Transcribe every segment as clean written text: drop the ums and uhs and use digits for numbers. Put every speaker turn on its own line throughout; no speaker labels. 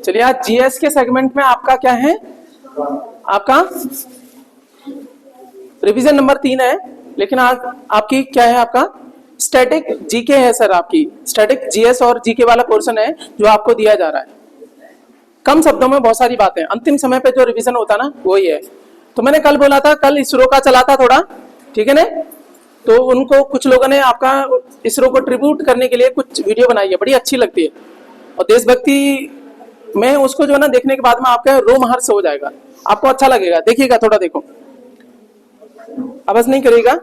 चलिए आज जीएस के सेगमेंट में आपका क्या है, आपका रिवीजन नंबर 3 है, लेकिन आज आपकी क्या है, आपका स्टैटिक जीके है सर। आपकी स्टैटिक जीएस और जीके वाला पोर्शन है जो आपको दिया जा रहा है। कम शब्दों में बहुत सारी बातें, अंतिम समय पे जो रिवीजन होता ना वही है। तो मैंने कल बोला था, कल इसरो का चला था थोड़ा, ठीक है ना। तो उनको कुछ लोगों ने आपका इसरो को ट्रिब्यूट करने के लिए कुछ वीडियो बनाई है, बड़ी अच्छी लगती है। और देशभक्ति में उसको जो है ना देखने के बाद में आपका रोमहर्ष हो जाएगा, आपको अच्छा लगेगा। देखिएगा, थोड़ा देखो, आवाज नहीं करेगा।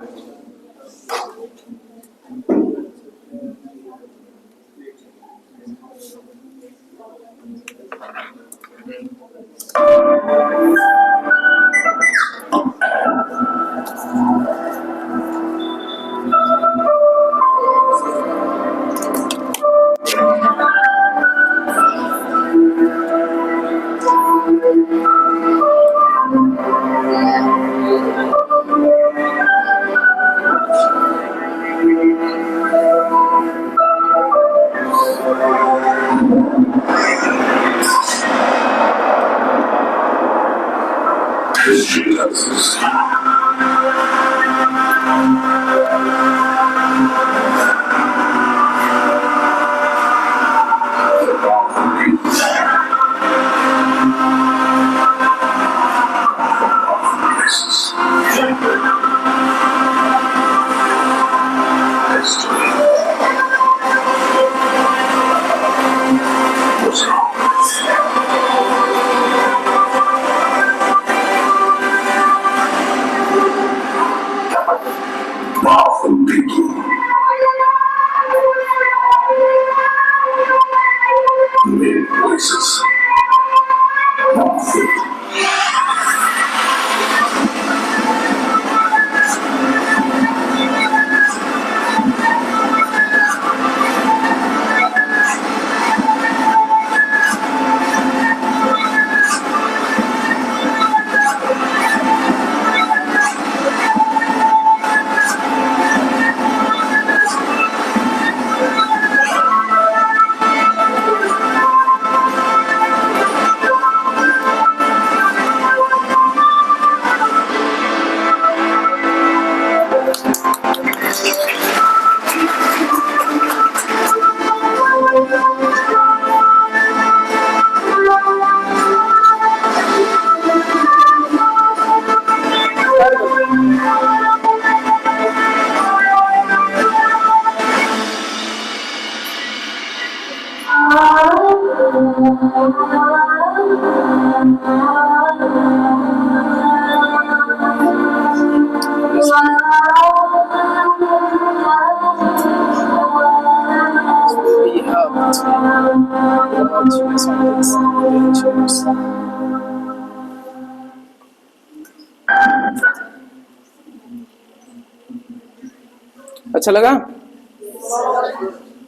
अच्छा लगा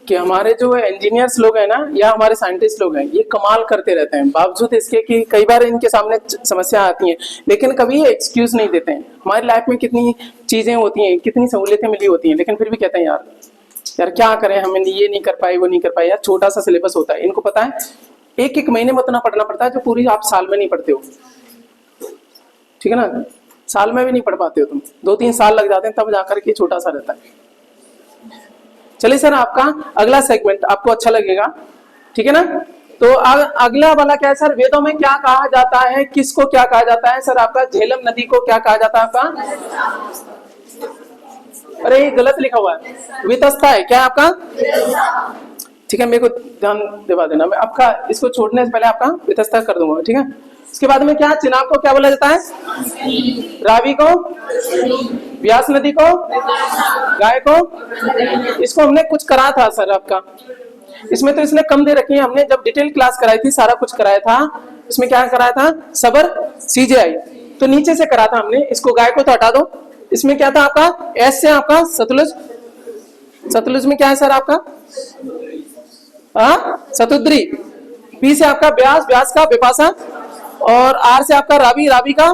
कि हमारे जो इंजीनियर्स लोग हैं ना, या हमारे साइंटिस्ट लोग हैं, ये कमाल करते रहते हैं, बावजूद इसके कि कई बार इनके सामने समस्या आती हैं, लेकिन कभी ये एक्सक्यूज नहीं देते हैं। हमारी लाइफ में कितनी चीजें होती हैं, कितनी सहूलियतें मिली होती हैं, लेकिन फिर भी कहते हैं यार क्या करें, हमें ये नहीं कर पाए, वो नहीं कर पाए। यार छोटा सा सिलेबस होता है, इनको पता है एक एक महीने में उतना पढ़ना पड़ता है जो पूरी आप साल में नहीं पढ़ते हो, ठीक है ना। साल में भी नहीं पढ़ पाते हो तुम, 2-3 साल लग जाते हैं, तब जाकर के छोटा सा रहता है। चलिए सर, आपका अगला सेगमेंट आपको अच्छा लगेगा, ठीक है ना। तो अगला वाला क्या है सर, वेदों में क्या कहा जाता है, किसको क्या कहा जाता है सर। आपका झेलम नदी को क्या कहा जाता है आपका, अरे ये गलत लिखा हुआ है, वितस्ता है क्या आपका, ठीक है। मेरे को ध्यान दिवा देना, मैं आपका इसको छोड़ने से पहले आपका वितस्ता कर दूंगा, ठीक है। इसके बाद में क्या, चिनाब को क्या बोला जाता है, रावी को, व्यास नदी को, गाय को। इसको हमने कुछ करा था सर आपका, इसमें तो इसने कम दे रखी है, हमने जब डिटेल क्लास कराई थी सारा कुछ कराया था। इसमें क्या कराया था, सबर सीजेआई, तो नीचे से करा था हमने। इसको गाय को तो हटा दो। इसमें क्या था आपका, एस से आपका सतलुज, सतलुज में क्या है सर आपका, सतुद्री। पी से आपका व्यास, व्यास का विपाशा, और आर से आपका रावी, रावी का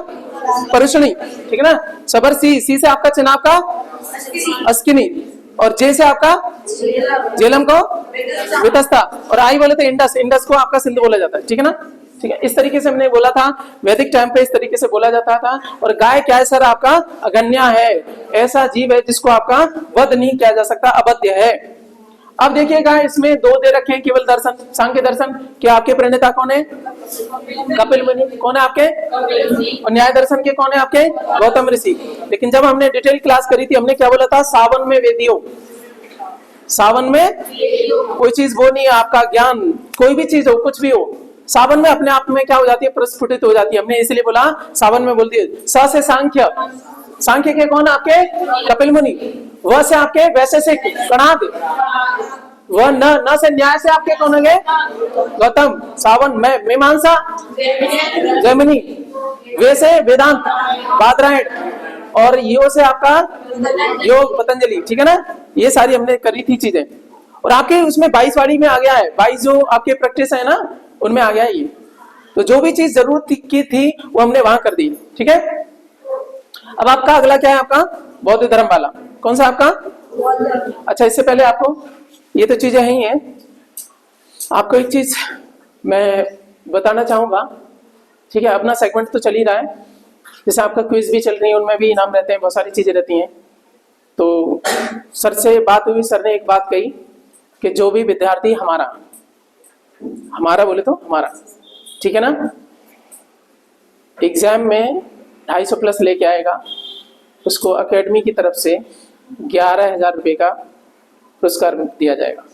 परुषणी, ठीक है ना। सबर सी, सी से आपका चिनाब का अस्किनी, और जे से आपका झेलम को वितस्ता, और आई बोले तो इंडस, इंडस को आपका सिंधु बोला जाता है, ठीक है ना। ठीक है, इस तरीके से हमने बोला था, वैदिक टाइम पे इस तरीके से बोला जाता था। और गाय क्या है सर, आपका अगन्या है, ऐसा जीव है जिसको आपका वध नहीं किया जा सकता, अवध्य है। अब देखिएगा इसमें दो दे रखे हैं केवल दर्शन, सांख्य दर्शन, क्या आपके प्रणेता कौन है, कपिल मुनि, कौन है आपके, और न्याय दर्शन के कौन है आपके, गौतम ऋषि। लेकिन जब हमने डिटेल क्लास करी थी, हमने क्या बोला था, सावन में वेदियों, सावन में कोई चीज वो नहीं है, आपका ज्ञान कोई भी चीज हो, कुछ भी हो, सावन में अपने आप में क्या हो जाती है, प्रस्फुटित हो जाती है। हमने इसलिए बोला सावन में बोल दिए। स से सांख्य, सांख्य के कौन आपके, कपिल मुनि। व से आपके वैशेषिक कणाद, व न से न्याय से आपके कौन होंगे, गौतम। सावन में मीमांसा जैमिनी, वे से वेदांत बादरायण, और यो से आपका योग पतंजलि, ठीक है ना। ये सारी हमने करी थी चीजें। और आपके उसमें 22 वाड़ी में आ गया है, 22 जो आपके प्रैक्टिस है ना, उनमें आ गया है ये। तो जो भी चीज जरूरत की थी वो हमने वहां कर दी, ठीक है। अब आपका अगला क्या है, आपका बौद्ध धर्म वाला, कौन सा आपका, अच्छा इससे पहले आपको ये तो चीजें ही हैं, आपको एक चीज मैं बताना चाहूंगा, ठीक है। अपना सेगमेंट तो चल ही रहा है, जैसे आपका क्विज भी चल रही है, उनमें भी इनाम रहते हैं, बहुत सारी चीजें रहती हैं। तो सर से बात हुई, सर ने एक बात कही कि जो भी विद्यार्थी हमारा, हमारा बोले तो हमारा, ठीक है ना, एग्जाम में 250 प्लस लेके आएगा, उसको एकेडमी की तरफ से 11,000 रुपये का पुरस्कार दिया जाएगा।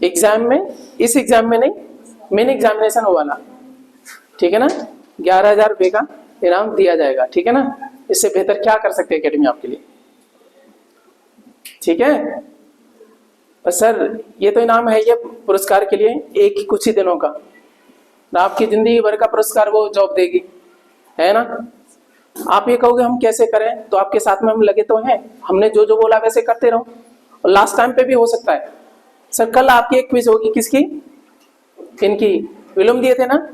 एग्जाम में, इस एग्जाम में नहीं, मेन एग्जामिनेशन हो वाला, ठीक है ना, 11,000 रुपये का इनाम दिया जाएगा, ठीक है ना। इससे बेहतर क्या कर सकते हैं एकेडमी आपके लिए, ठीक है। और सर ये तो इनाम है, ये पुरस्कार के लिए एक ही कुछ ही दिनों का, आपकी जिंदगी भर का पुरस्कार वो जॉब देगी, है ना। आप ये कहोगे हम कैसे करें, तो आपके साथ में हम लगे तो हैं, हमने जो जो बोला वैसे करते रहो, और लास्ट टाइम पे भी हो सकता है। सर कल आपकी एक क्विज होगी, किसकी, इनकी, विलोम दिए थे ना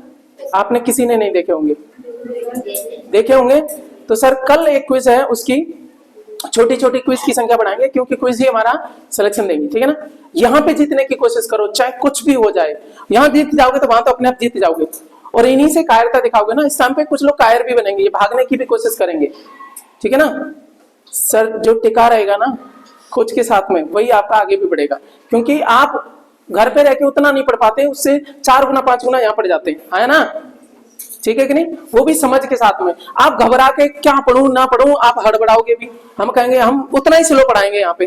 आपने, किसी ने नहीं देखे होंगे, देखे होंगे। तो सर कल एक क्विज है, उसकी छोटी छोटी क्विज की संख्या बढ़ाएंगे, क्योंकि क्विज ही हमारा सिलेक्शन देंगे, ठीक है ना। यहाँ पे जीतने की कोशिश करो, चाहे कुछ भी हो जाए। यहाँ जीत जाओगे तो वहां तो अपने आप जीत जाओगे, और इन्हीं से कायरता दिखाओगे ना। इस टाइम पे कुछ लोग कायर भी बनेंगे, ये भागने की भी कोशिश करेंगे, ठीक है ना। सर जो टिका रहेगा ना खुद के साथ में, वही आपका आगे भी बढ़ेगा, क्योंकि आप घर पे रह के उतना नहीं पढ़ पाते, उससे 4 गुना 5 गुना यहाँ पढ़ जाते हैं, है ना, ठीक है कि नहीं। वो भी समझ के साथ में, आप घबरा के क्या पढ़ूं ना पढ़ूं, आप हड़बड़ाओगे भी, हम कहेंगे हम उतना ही स्लो पढ़ाएंगे यहाँ पे,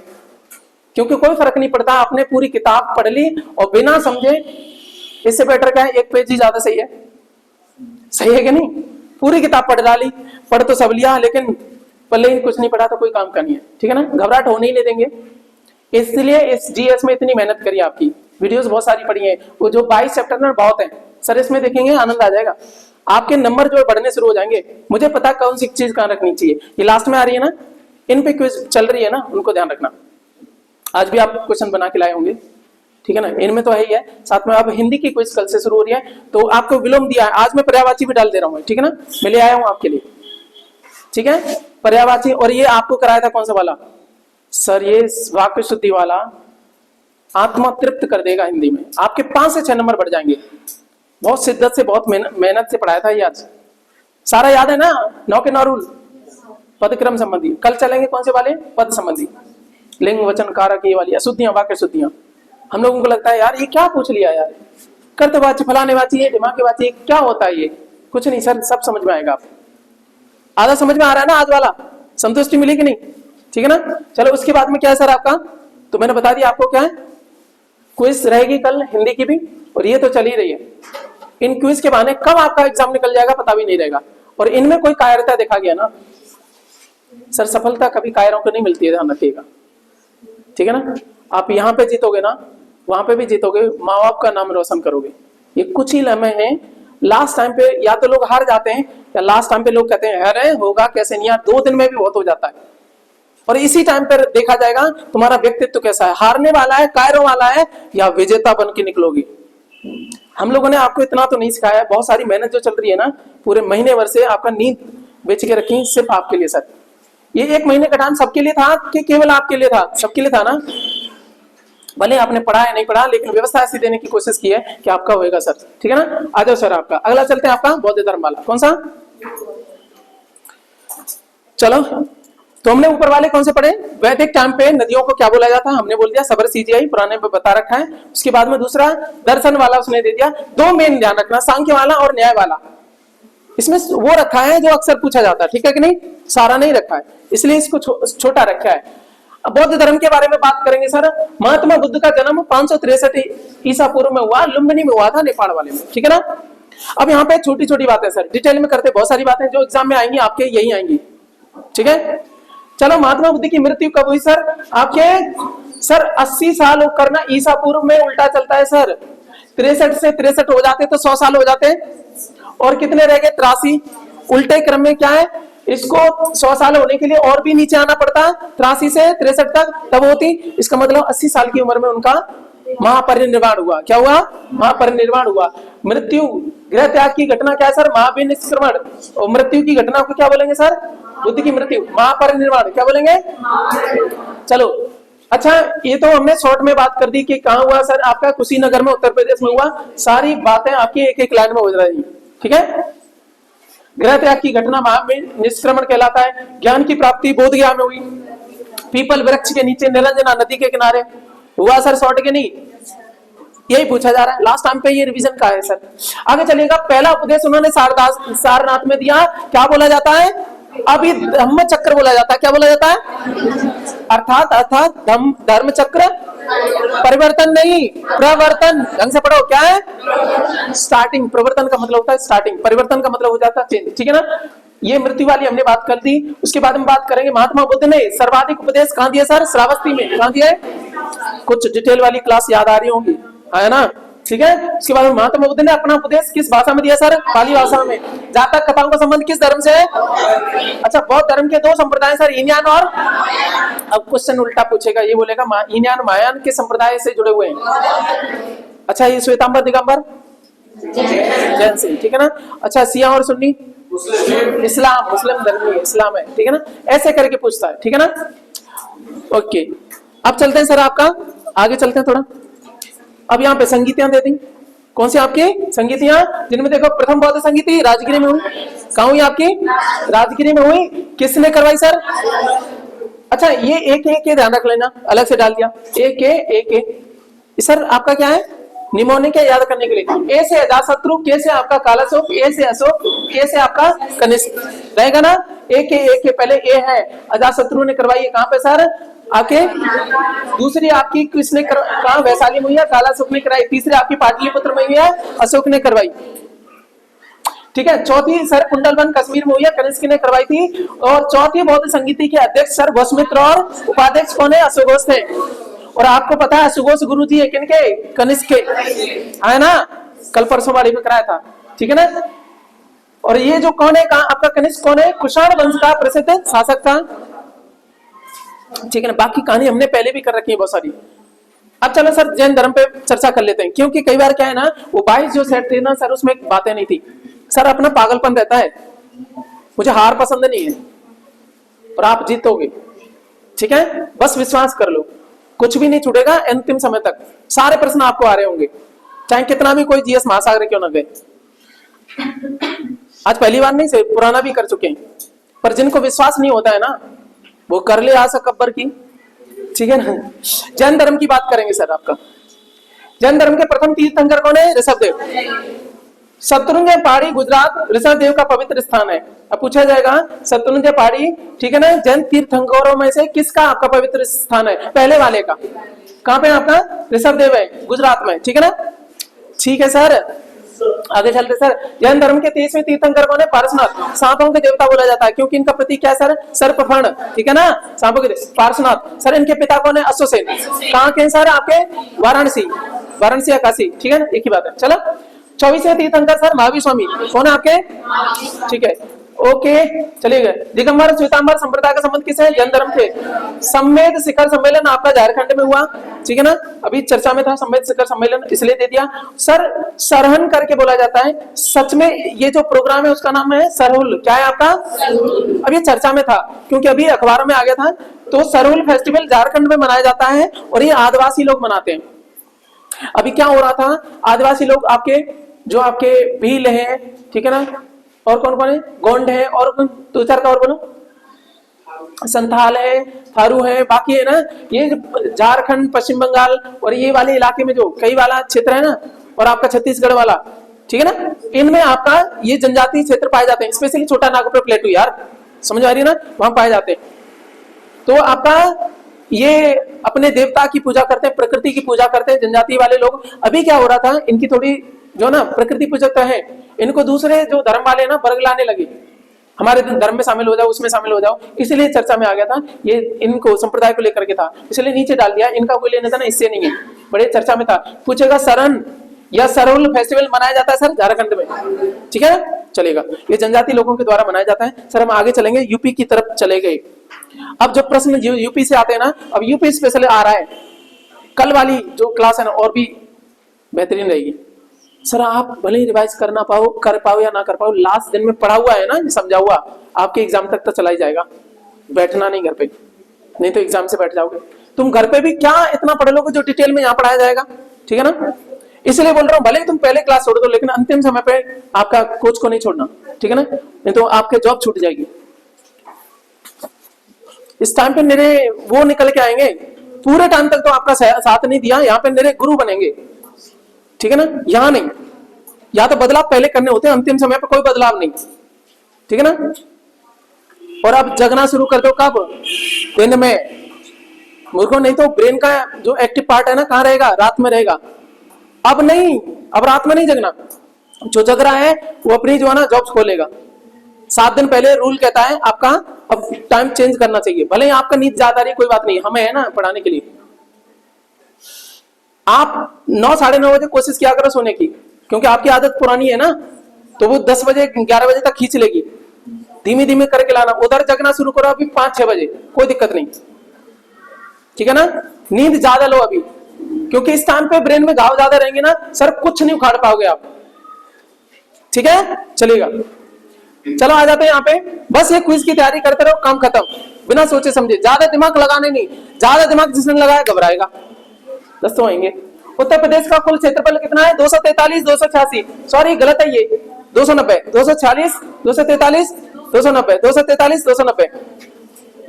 क्योंकि कोई फर्क नहीं पड़ता। आपने पूरी किताब पढ़ ली और बिना समझे, इससे बेटर क्या है, एक पेज ही ज्यादा सही है, सही है कि नहीं। पूरी किताब पढ़ डाली, पढ़ तो सब लिया, लेकिन पल्ले ही कुछ नहीं पढ़ा तो कोई काम का नहीं है, ठीक है ना। घबराहट होने ही नहीं देंगे, इसलिए इस जीएस में इतनी मेहनत करी, आपकी वीडियोस बहुत सारी पढ़ी है, वो जो 22 चैप्टर में बहुत है सर, इसमें देखेंगे आनंद आ जाएगा, आपके नंबर जो बढ़ने शुरू हो जाएंगे। मुझे पता कौन सी चीज कहाँ रखनी चाहिए, ये लास्ट में आ रही है ना, इन पे क्विज चल रही है ना, उनको ध्यान रखना। आज भी आप क्वेश्चन बना के लाए होंगे, ठीक है ना, इनमें तो है ही है। साथ में आप हिंदी की क्विज कल से शुरू हो रही है, तो आपको विलोम दिया है, आज मैं पर्यायवाची भी डाल दे रहा हूँ, ठीक है ना, मैं ले आया हूँ आपके लिए, ठीक है, पर्यायवाची। और ये आपको कराया था कौन सा वाला सर, ये वाक्य शुद्धि वाला, आत्मा तृप्त कर देगा हिंदी में, आपके 5 से 6 नंबर बढ़ जाएंगे। बहुत शिद्दत से, बहुत मेहनत से पढ़ाया था ये, आज सारा याद है ना। 9 के 9 रूल, पदक्रम संबंधी। कल चलेंगे कौन से वाले, पद संबंधी, लिंग वचन कारक, ये वाली अशुद्धियां, वाक्य शुद्धियां। हम लोगों को लगता है यार ये क्या पूछ लिया यार, कर्तवाची, फलाने वाची, दिमाग वाची, क्या होता है ये, कुछ नहीं सर, सब समझ में आएगा। आधा समझ में आ रहा है ना आज वाला, संतुष्टि मिली कि नहीं, ठीक है ना। चलो उसके बाद में क्या है सर आपका, तो मैंने बता दिया आपको क्या है, क्विज रहेगी कल हिंदी की भी, और ये तो चल ही रही है। इन क्विज के बहाने कब आपका एग्जाम निकल जाएगा पता भी नहीं रहेगा, और इनमें कोई कायरता देखा गया ना सर, सफलता कभी कायरों को नहीं मिलती है, ध्यान रखिएगा, ठीक है ना। आप यहाँ पे जीतोगे ना, वहां पे भी जीतोगे, माँ बाप का नाम रोशन करोगे। ये कुछ ही लम्हे हैं, लास्ट टाइम पे या तो लोग हार जाते हैं, या लास्ट टाइम पे लोग कहते हैं अरे होगा कैसे नहीं यार, 2 दिन में भी बहुत हो जाता है। और इसी टाइम पर देखा जाएगा तुम्हारा व्यक्तित्व कैसा है, हारने वाला है, कायरों वाला है, या विजेता बन के निकलोगी। हम लोगों ने आपको इतना तो नहीं सिखाया, बहुत सारी मेहनत जो चल रही है ना, पूरे महीने भर से आपका नींद बेच के रखी सिर्फ आपके लिए सर, ये 1 महीने का टाइम सबके लिए था कि केवल आपके लिए था? सबके लिए था ना। भले आपने पढ़ा है नहीं पढ़ा, लेकिन व्यवस्था ऐसी देने की कोशिश की है कि आपका होएगा सर। ठीक है ना। आ जाओ सर आपका अगला चलते हैं, आपका बौद्ध धर्म वाला कौन सा? चलो, तो हमने ऊपर वाले कौन से पढ़े? वैदिक टाइम पे नदियों को क्या बोला जाता है? हमने बोल दिया सबर सीजीआई, पुराने में बता रखा है। उसके बाद में दूसरा दर्शन वाला उसने दे दिया। 2 मेन ध्यान रखना, सांख्य वाला और न्याय वाला। इसमें वो रखा है जो अक्सर पूछा जाता है, ठीक है कि नहीं? सारा नहीं रखा है, इसलिए इसको छोटा रखा है। अब बौद्ध धर्म के बारे में बात करेंगे सर। महात्मा बुद्ध का जन्म 563 ईसा पूर्व में हुआ, लुम्बिनी में हुआ था, नेपाल वाले में। ठीक है ना। अब यहाँ पे छोटी छोटी बातें सर, डिटेल में करते, बहुत सारी बातें जो एग्जाम में आएंगी आपके यही आएंगी। ठीक है। चलो, महात्मा बुद्ध की मृत्यु कब हुई सर? आपके सर 80 साल करना ईसा पूर्व में उल्टा चलता है सर। 63 से 63 हो जाते तो 100 साल हो जाते, और कितने रह गए? 83। उल्टे क्रम में क्या है, इसको 100 साल होने के लिए और भी नीचे आना पड़ता है, 83 से 63 तक, तब होती। इसका मतलब 80 साल की उम्र में उनका महापरिनिर्वाण हुआ। क्या हुआ? महापरिनिर्वाण हुआ। मृत्यु, गृह त्याग की घटना क्या है सर? महाविनिष्क्रमण। और मृत्यु की घटना को क्या बोलेंगे सर? बुद्ध की मृत्यु। महापरिनिर्वाण क्या बोलेंगे? चलो, अच्छा, ये तो हमने शॉर्ट में बात कर दी कि कहाँ हुआ सर? आपका कुशीनगर में, उत्तर प्रदेश में हुआ। सारी बातें आपकी एक एक लाइन में हो रही। ठीक है। गृह त्याग की घटना महाविनिष्क्रमण कहलाता है। ज्ञान की प्राप्ति बोध गया में हुई, पीपल वृक्ष के नीचे, निरंजना नदी के किनारे हुआ सर। शॉर्ट के नहीं, यही पूछा जा रहा है लास्ट टाइम पे, ये रिवीजन का है सर। आगे चलिएगा। पहला उपदेश उन्होंने सारनाथ में दिया। क्या बोला जाता है? अभी धम्म चक्र बोला जाता है। क्या बोला जाता है? अर्थात धर्म चक्र, परिवर्तन नहीं, प्रवर्तन। ढंग से पढ़ो, क्या है? स्टार्टिंग। प्रवर्तन का मतलब होता है स्टार्टिंग, परिवर्तन का मतलब हो जाता है चेंज। ठीक है ना। ये मृत्यु वाली हमने बात कर दी। उसके बाद हम बात करेंगे महात्मा बुद्ध ने सर्वाधिक उपदेश कहाँ दिया सर? श्रावस्ती में। कहाँ दिया? कुछ डिटेल वाली क्लास याद आ रही होंगी, है ना। ठीक है। उसके बाद महात्मा बुद्ध ने अपना उपदेश किस भाषा में दिया सर? पाली भाषा में। जातक कथाओं का संबंध किस धर्म से है? अच्छा, बौद्ध धर्म के 2 संप्रदाय सर, हीनयान और, अब क्वेश्चन उल्टा पूछेगा, ये बोलेगा हीनयान महायान के संप्रदाय से जुड़े हुए हैं। अच्छा, ये श्वेतांबर दिगंबर जैन से। ठीक है ना। अच्छा, शिया और सुन्नी इस्लाम, मुस्लिम धर्म इस्लाम है। ठीक है ना। ऐसे करके पूछता है। ठीक है ना। ओके, अब चलते हैं सर, आपका आगे चलते हैं थोड़ा। अब यहाँ पे संगीतियां दे दी। कौन सी आपकी संगीतियां? जिनमें देखो, प्रथम बौद्ध संगीति राजगिरी में हुई। कहाँ हुई आपकी? राजगिरी में हुई। किसने करवाई सर? अच्छा, ये एक ध्यान रख लेना, अलग से डाल दिया। एक सर आपका क्या है? निमोनिक है, याद करने के लिए। ए से अजातशत्रु, के से आपका कालाशोक, ए से अशोक, के से आपका कनिष्क रहेगा ना। एक के पहले ए है, अजातशत्रु ने करवाई है। कहाँ पे सर? आके। दूसरी आपकी किसने कहा? वैशाली में हुई है, कालाशोक ने कराई। तीसरी आपकी पाटलिपुत्र में हुई है, अशोक ने करवाई। ठीक है। चौथी सर कुंडलवन कश्मीर में हुई है, कनिष्क ने करवाई थी। और चौथी बौद्ध संगीति के अध्यक्ष सर वसुमित्र, और उपाध्यक्ष कौन है? अशोघोष थे। और आपको पता है अशोघोष गुरु जी है किनके? कनिष्क के, है ना। कल परसों वाली में कराया था। ठीक है ना। और ये जो कौन है, कहा आपका कनिष्क कौन है? कुषाण वंश का प्रसिद्ध शासक था। ठीक है ना। बाकी कहानी हमने पहले भी कर रखी है बहुत सारी। अब चलो सर, जैन धर्म पे चर्चा कर लेते हैं, क्योंकि कई बार क्या है ना, वो 22 जो सेट थे ना सर, उसमें बातें नहीं थी सर। अपना पागलपन रहता है, मुझे हार पसंद नहीं है, और आप जीतोगे। ठीक है। बस विश्वास कर लो, कुछ भी नहीं छूटेगा अंतिम समय तक। सारे प्रश्न आपको आ रहे होंगे, चाहे कितना भी कोई जीएस महासागर क्यों ना गए। आज पहली बार नहीं से, पुराना भी कर चुके हैं। पर जिनको विश्वास नहीं होता है ना, वो कर ले आशा कब्बर की। ठीक है ना। जैन धर्म की बात करेंगे सर। आपका जैन धर्म के प्रथम तीर्थंकर कौन है? ऋषभदेव। शत्रुंजय पहाड़ी गुजरात ऋषभदेव का पवित्र स्थान है। अब पूछा जाएगा शत्रुंजय पहाड़ी, ठीक है ना, जैन तीर्थंकरों में से किसका आपका पवित्र स्थान है? पहले वाले का। कहाँ पे आपका? ऋषभदेव है, गुजरात में। ठीक है ना। ठीक है सर, आगे चलते सर। जैन धर्म के 23वें तीर्थंकर कौन है? पार्श्वनाथ। सांपों के देवता बोला जाता है, क्योंकि इनका प्रतीक क्या है सर? सर्पफण। ठीक है ना। सांपों के पार्श्वनाथ। सर इनके पिता कौन है? अश्वसेन। कहाँ के सर? आपके वाराणसी, वाराणसी या काशी। ठीक है ना, एक ही बात है। चलो, 24वें तीर्थंकर सर महावीर स्वामी। कौन है आपके? ठीक है। ओके चलिए। दिगंबर श्वेतांबर संप्रदाय का संबंध किसे है? जैन धर्म से। संवेद शिखर सम्मेलन आपका झारखंड में हुआ, ठीक है ना, अभी चर्चा में था संवेद शिखर सम्मेलन, इसलिए दे दिया। सर सरहन करके बोला जाता है, सच में ये जो प्रोग्राम है उसका नाम है सरहुल। क्या है आपका? अब ये चर्चा में था क्योंकि अभी अखबारों में आ गया था। तो सरहुल फेस्टिवल झारखंड में मनाया जाता है और ये आदिवासी लोग मनाते हैं। अभी क्या हो रहा था, आदिवासी लोग आपके जो आपके भील हैं, ठीक है ना, और कौन कौन है, गोंड है, और दो चार का और बोलो, संथाल है, थारू है, बाकी है ना, ये झारखंड पश्चिम बंगाल और ये वाले इलाके में जो कई वाला क्षेत्र है ना, और आपका छत्तीसगढ़ वाला, ठीक है ना, इनमें आपका ये जनजातीय क्षेत्र पाए जाते हैं। स्पेशली छोटा नागपुर प्लेटू, यार समझ आ रही है ना, वहां पाए जाते हैं। तो आपका ये अपने देवता की पूजा करते हैं, प्रकृति की पूजा करते हैं जनजाति वाले लोग। अभी क्या हो रहा था, इनकी थोड़ी जो ना प्रकृति पूजक है, इनको दूसरे जो धर्म वाले ना वर्ग लाने लगे, हमारे धर्म में शामिल हो जाओ, उसमें शामिल हो जाओ, इसलिए चर्चा में आ गया था। ये इनको संप्रदाय को लेकर के था, इसलिए नीचे डाल दिया। इनका कोई लेना था ना, इससे नहीं है, बड़े चर्चा में था। पूछेगा सरन या सरहुल फेस्टिवल मनाया जाता है सर झारखंड में, ठीक है ना, चलेगा। ये जनजाति लोगों के द्वारा मनाया जाता है। सर हम आगे चलेंगे, यूपी की तरफ चले गए। अब जो प्रश्न यूपी से आते हैं ना, अब यूपी स्पेशल आ रहा है, कल वाली जो क्लास है ना और भी बेहतरीन रहेगी। सर आप भले ही रिवाइज कर पाओ या ना कर पाओ, लास्ट दिन में पढ़ा हुआ है ना, समझा हुआ, आपके एग्जाम तक तो चला ही जाएगा। बैठना नहीं घर पे, नहीं तो एग्जाम से बैठ जाओगे। तुम घर पे भी क्या इतना पढ़ लोगे जो डिटेल में यहाँ पढ़ाया जाएगा, ठीक है ना। इसलिए बोल रहा हूँ, भले ही तुम पहले क्लास छोड़ दो, लेकिन अंतिम समय पे आपका कोच को नहीं छोड़ना, ठीक है ना, नहीं तो आपके जॉब छूट जाएगी। इस टाइम पे मेरे वो निकल के आएंगे, पूरे टाइम तक तो आपका साथ नहीं दिया, यहाँ पे मेरे गुरु बनेंगे, ठीक है ना। यहां नहीं, या तो बदलाव पहले करने होते हैं, अंतिम समय पे कोई बदलाव नहीं, ठीक है ना। और अब जगना शुरू कर दो कब? दिन में। मूर्खों, नहीं तो ब्रेन का जो एक्टिव पार्ट है ना, कहाँ रहेगा? रात में रहेगा। अब नहीं, अब रात में नहीं जगना। जो जग रहा है वो अपनी जो है ना जॉब्स खोलेगा। 7 दिन पहले रूल कहता है आपका अब टाइम चेंज करना चाहिए। भले ही आपका नींद ज्यादा रही, कोई बात नहीं, हमें है ना पढ़ाने के लिए। आप 9 साढ़े 9 बजे कोशिश किया करो सोने की, क्योंकि आपकी आदत पुरानी है ना, तो वो 10 बजे 11 बजे तक खींच लेगी। धीमे धीमे करके लाना। उधर जगना शुरू करो अभी 5-6 बजे, कोई दिक्कत नहीं, ठीक है ना। नींद ज्यादा लो अभी, क्योंकि इस टाइम पे ब्रेन में घाव ज्यादा रहेंगे ना सर, कुछ नहीं उखाड़ पाओगे आप, ठीक है, चलेगा। चलो आ जाते हैं यहाँ पे। बस ये क्विज की तैयारी करते रहो, काम खत्म, बिना सोचे समझे। ज्यादा दिमाग लगाने नहीं, ज्यादा दिमाग जिसने लगाया घबराएगा। दोस्तों आएंगे। उत्तर प्रदेश का कुल क्षेत्रफल कितना है? 243, 286, सॉरी गलत है ये, 290, 246, 243, 290, 243, 290।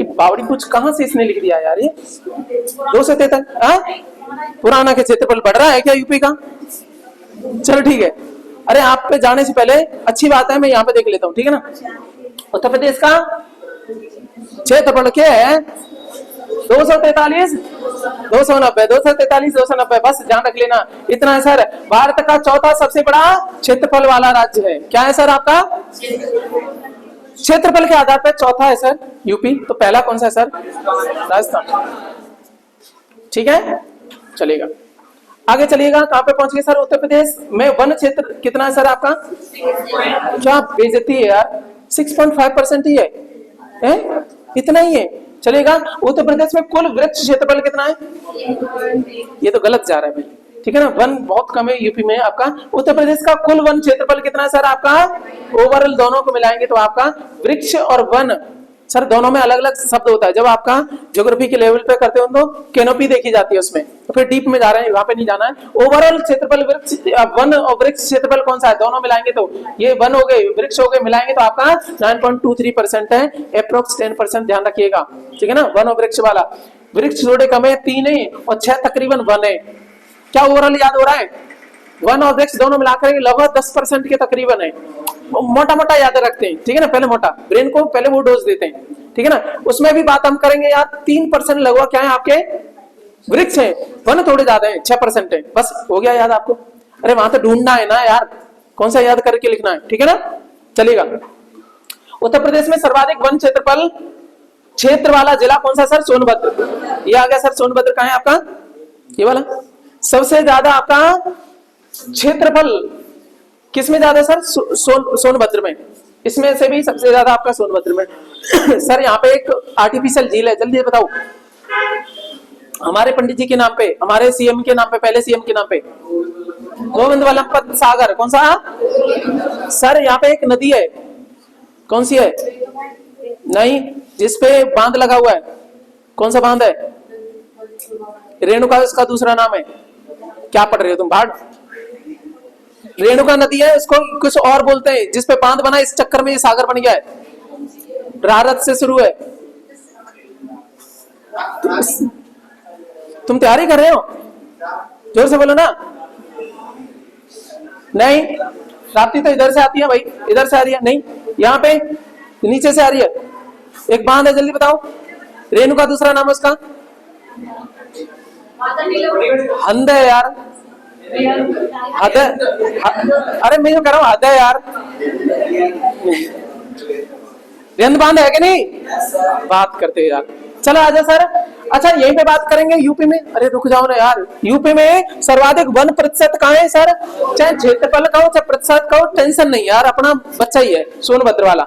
ये बावड़ी कुछ कहां से इसने लिख दिया यार, ये 243। पुराना के क्षेत्रफल बढ़ रहा है क्या यूपी का? चलो ठीक है। अरे आप पे जाने से पहले अच्छी बात है, मैं यहाँ पे देख लेता हूँ, ठीक है ना। उत्तर प्रदेश का क्षेत्रफल क्या है? 243, 290, 243, 290। बस ध्यान रख लेना, इतना है सर। भारत का चौथा सबसे बड़ा क्षेत्रफल वाला राज्य है। क्या है सर आपका? क्षेत्रफल के आधार पर चौथा है सर यूपी। तो पहला कौन सा है सर? राजस्थान, ठीक है, चलेगा। आगे चलिएगा, कहां पे पहुंच गए सर? उत्तर प्रदेश में वन क्षेत्र कितना है सर आपका? क्या बेइज्जती है यार, 6.5% ही है? इतना ही है, चलेगा। उत्तर प्रदेश में कुल वृक्ष क्षेत्रफल कितना है? ये तो गलत जा रहा है भाई, ठीक है ना। वन बहुत कम है यूपी में आपका। उत्तर प्रदेश का कुल वन क्षेत्रफल कितना है सर आपका? ओवरऑल दोनों को मिलाएंगे तो आपका वृक्ष और वन सर दोनों में अलग अलग शब्द होता है। जब आपका ज्योग्राफी के लेवल पे करते हो तो कैनोपी देखी जाती है उसमें, तो फिर डीप में जा रहे हैं, वहां पे नहीं जाना है। ओवरऑल क्षेत्रफल वृक्ष वन और वृक्ष क्षेत्रफल कौन सा है? दोनों मिलाएंगे तो ये वन हो गए, वृक्ष हो गए, मिलाएंगे तो आपका 9.23% है, अप्रोक्स 10%। ध्यान रखिएगा, ठीक है ना। वन और वृक्ष वाला, वृक्ष थोड़े कम है, 3 है और 6 तकरीबन वन है। क्या ओवरऑल याद हो रहा है? वन और वृक्ष दोनों मिलाकर लगभग 10% के तकरीबन है। मोटा मोटा याद रखते हैं, ठीक है ना। पहले मोटा, ब्रेन को पहले वो डोज देते हैं, ठीक है ना। उसमें भी बात हम करेंगे यार। 3% लगभग क्या है आपके? वृक्ष है। वन थोड़े ज्यादा है, 6% है। बस हो गया याद आपको। अरे वहां तो ढूंढना है ना यार, कौन सा याद करके लिखना है, ठीक है ना, चलेगा। उत्तर प्रदेश में सर्वाधिक वन क्षेत्रफल क्षेत्र वाला जिला कौन सा सर? सोनभद्र। ये आ गया सर, सोनभद्र कहाँ है आपका? ये वाला। सबसे ज्यादा आपका क्षेत्रफल किसमें ज्यादा सर? सोनभद्र में। इसमें से भी सबसे ज्यादा आपका सोनभद्र में। सर यहाँ पे एक आर्टिफिशियल झील है, जल्दी बताओ। हमारे पंडित जी के नाम पे, हमारे सीएम के नाम पे, पहले सीएम के नाम पे, गोविंद वल्लभ पंत सागर। कौन सा? सर यहाँ पे एक नदी है, कौन सी है? नहीं, जिसपे बांध लगा हुआ है, कौन सा बांध है? रेणुका उसका दूसरा नाम है। क्या पढ़ रहे हो तुम भाड़? रेणुका नदी है, उसको कुछ और बोलते हैं, जिसपे बांध बना, इस चक्कर में ये सागर बन गया है। रारत से शुरू है। तुम तैयारी कर रहे हो? जोर से बोलो ना। नहीं, राप्ती तो इधर से आती है भाई, इधर से आ रही है। नहीं, यहाँ पे नीचे से आ रही है। एक बांध है, जल्दी बताओ। रेणुका दूसरा नाम है उसका? हंद है यार, हद। अरे मैं जो कह रहा हूं हद है यार। रेंद बांध है कि नहीं? बात करते यार। चलो आजा सर। अच्छा यहीं पे बात करेंगे यूपी में। अरे रुक जाओ ना यार। यूपी में सर्वाधिक 1% कहाँ है सर? चाहे क्षेत्रफल कहो चाहे प्रतिशत कहो, टेंशन नहीं यार, अपना बच्चा ही है, सोनभद्र वाला